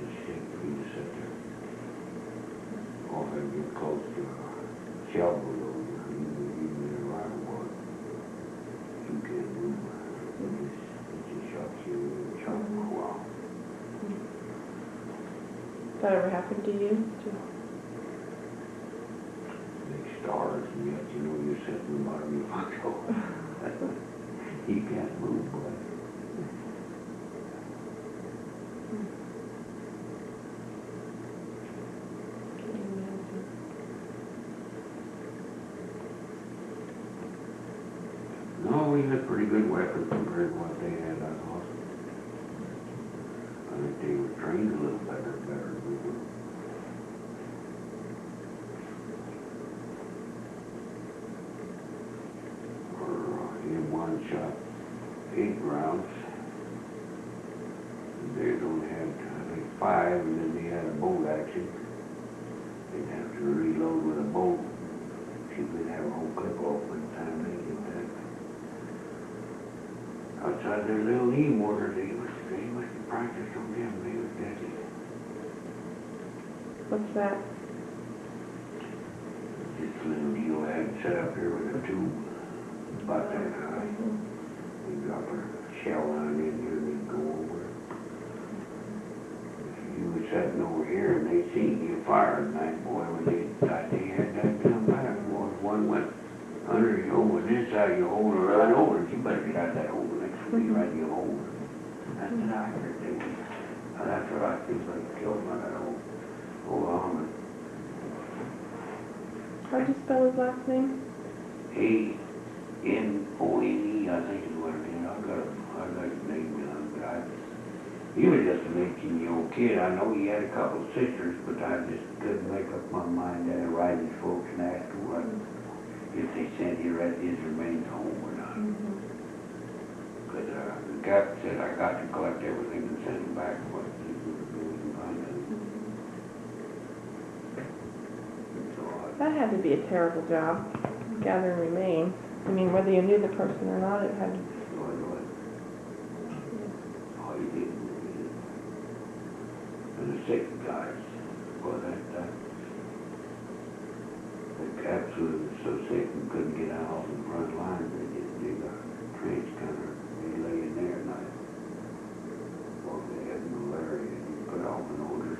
just shake. You just sit there. Or if you get close to a shell below you, even in a rifle bullet, you can't move. It just shocks you and shocks you a while. that ever happened to you? Big stars, and yet you know you're sitting in the bottom of your bunker. You can't move, boy. No, we had pretty good weapons compared to what they had, I thought. I think they were trained a little better than we were. M1 shot 8 rounds. They only had, I think, 5, and then they had a bolt action. They'd have to reload with a bolt. See if they'd have a whole clip off by the time they get that. Outside their little knee mortar, they must have practiced on them. They was deadly. What's that? Just a little deal I had set up here with a tube about that high. We drop a shell line in here and they'd go over it. If you was sitting over here and they seen you fire at night, boy, when they thought they had that come back, boy, one went under you over this side, you hold her right over it. You better get out that hole next to me, right, you hold her. That's what I heard they were. Now that's what I think they killed by that old armor. How'd you spell his last name? A-N-O-N-E, I think is what it is. I got his name down, but he was just an 18-year-old kid. I know he had a couple of sisters, but I just couldn't make up my mind to write his folks and ask them what, if they sent his remains home or not. But the captain said I got to collect everything and send him back what he was doing and find out. So That had to be a terrible job, gathering remains. I mean, whether you knew the person or not, it had to. Oh, he did. And the sick guys, well, the caps was so sick and couldn't get out off the front line, they just dig a trench kind of, they lay in there at night. Well, they had malaria and you put off an order.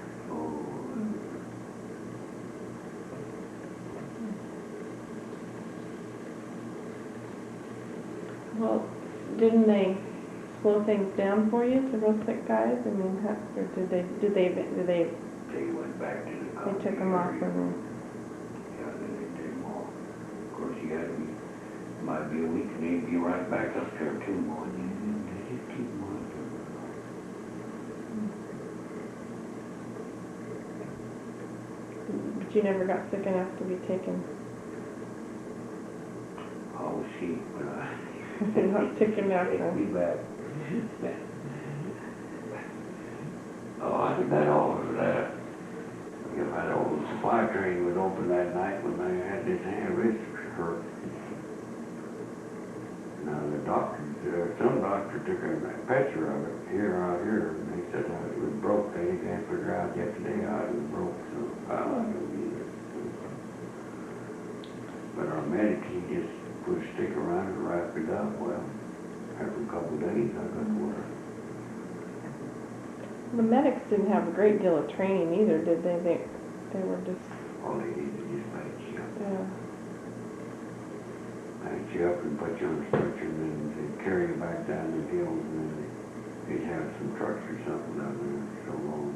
Well, didn't they slow things down for you, the real sick guys? I mean, or did they? They went back to the They country. took them off and then. Yeah, then they take them off. Of course, you had to be, might be a week and they'd be right back up there 2 more. And they just keep them on. But you never got sick enough to be taken. Oh, she, but Not taken out take then. me back. Oh, I think that all of that. If that old supply train was open that night when I had this hand wrist hurt. Now the doctor, some doctor took a picture of it out here, and they said it was broke. They can't figure out yesterday how it was broke, so I don't know either. But our medic, he just put a stick around it and wrapped it up. Well, after a couple of days, I got worse. The medics didn't have a great deal of training either, did they? They were just. All they did was just patch you up. Yeah. Patch you up and put you on a stretcher, and then they'd carry you back down the hills, and then they'd have some trucks or something down there so long.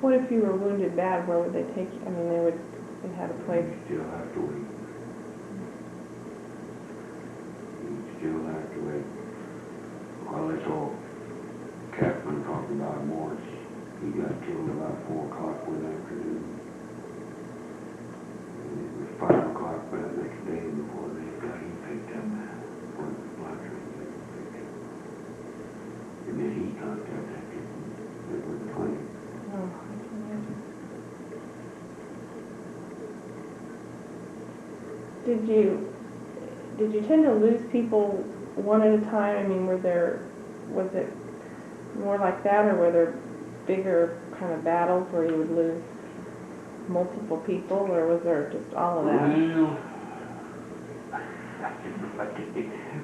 What if you were wounded bad? Where would they take you? I mean, they had a place. You still have to wait. You still have to wait. Well, this old Captain talking about Morris. He got killed about 4 o'clock one afternoon. And it was 5 o'clock the next day before they got him picked up. Before the supply train got him picked up. And then he contacted him. It was funny. Oh, I can imagine. Did you tend to lose people one at a time? I mean, was it more like that, or were there bigger kind of battles where you would lose multiple people, or was there just all of that?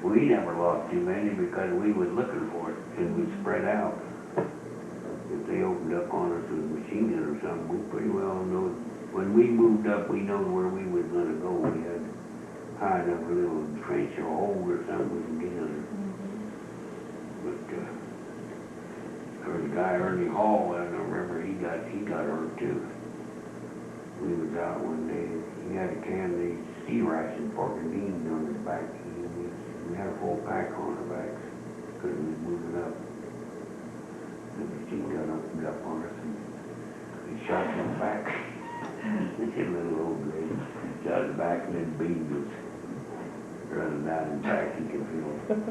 Well, we never lost too many because we was looking for it and we spread out. If they opened up on us with a machine gun or something, we pretty well know. When we moved up, we know where we was going to go. We had high enough a little trench or hole or something we could get under. But there was a guy, Ernie Hall, I don't remember, he got hurt too. We was out one day, he had a can of these sea rations, pork and beans on his back. We had a full pack on our backs because we was moving up. The machine gun opened up on us and he shot him back. This little old lady shot him back, and then beans was running down his back. He could feel it.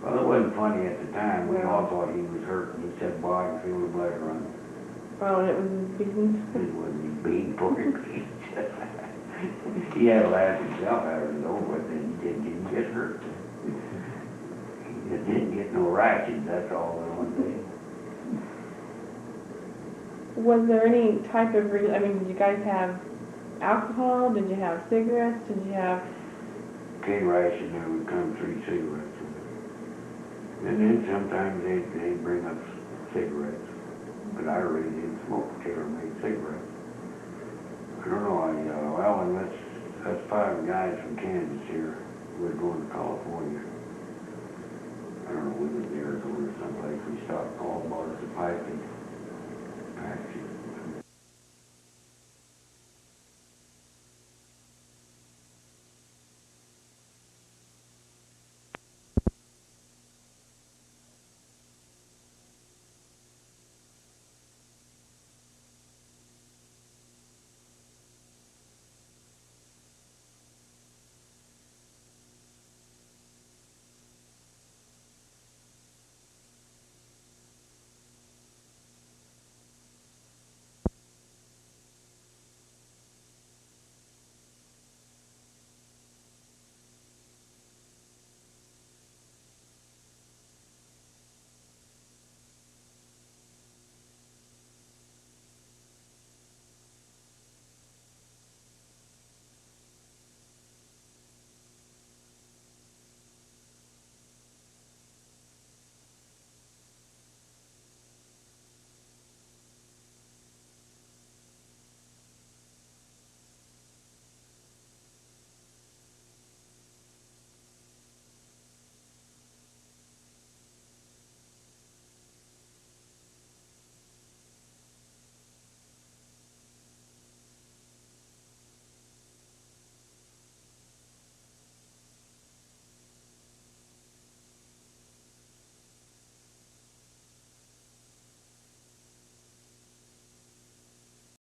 Well, it wasn't funny at the time. We all thought he was hurt, and he said, "Boy, I can feel the blood running." Oh, and it was his beans. It wasn't his bean, pork and beans. He had to laugh himself out of it over, but then he didn't get hurt. He didn't get no rashes, that's all that one day. Was there any type of, I mean, did you guys have alcohol? Did you have cigarettes? Did you have... K-ration, there would come 3 cigarettes. And then sometimes they'd bring up cigarettes. But I really didn't smoke tailor-made cigarettes. I don't know, well, and that's 5 guys from Kansas here. We're going to California. I don't know, we was in Arizona or someplace. We stopped, all bought us a pipe and packed it.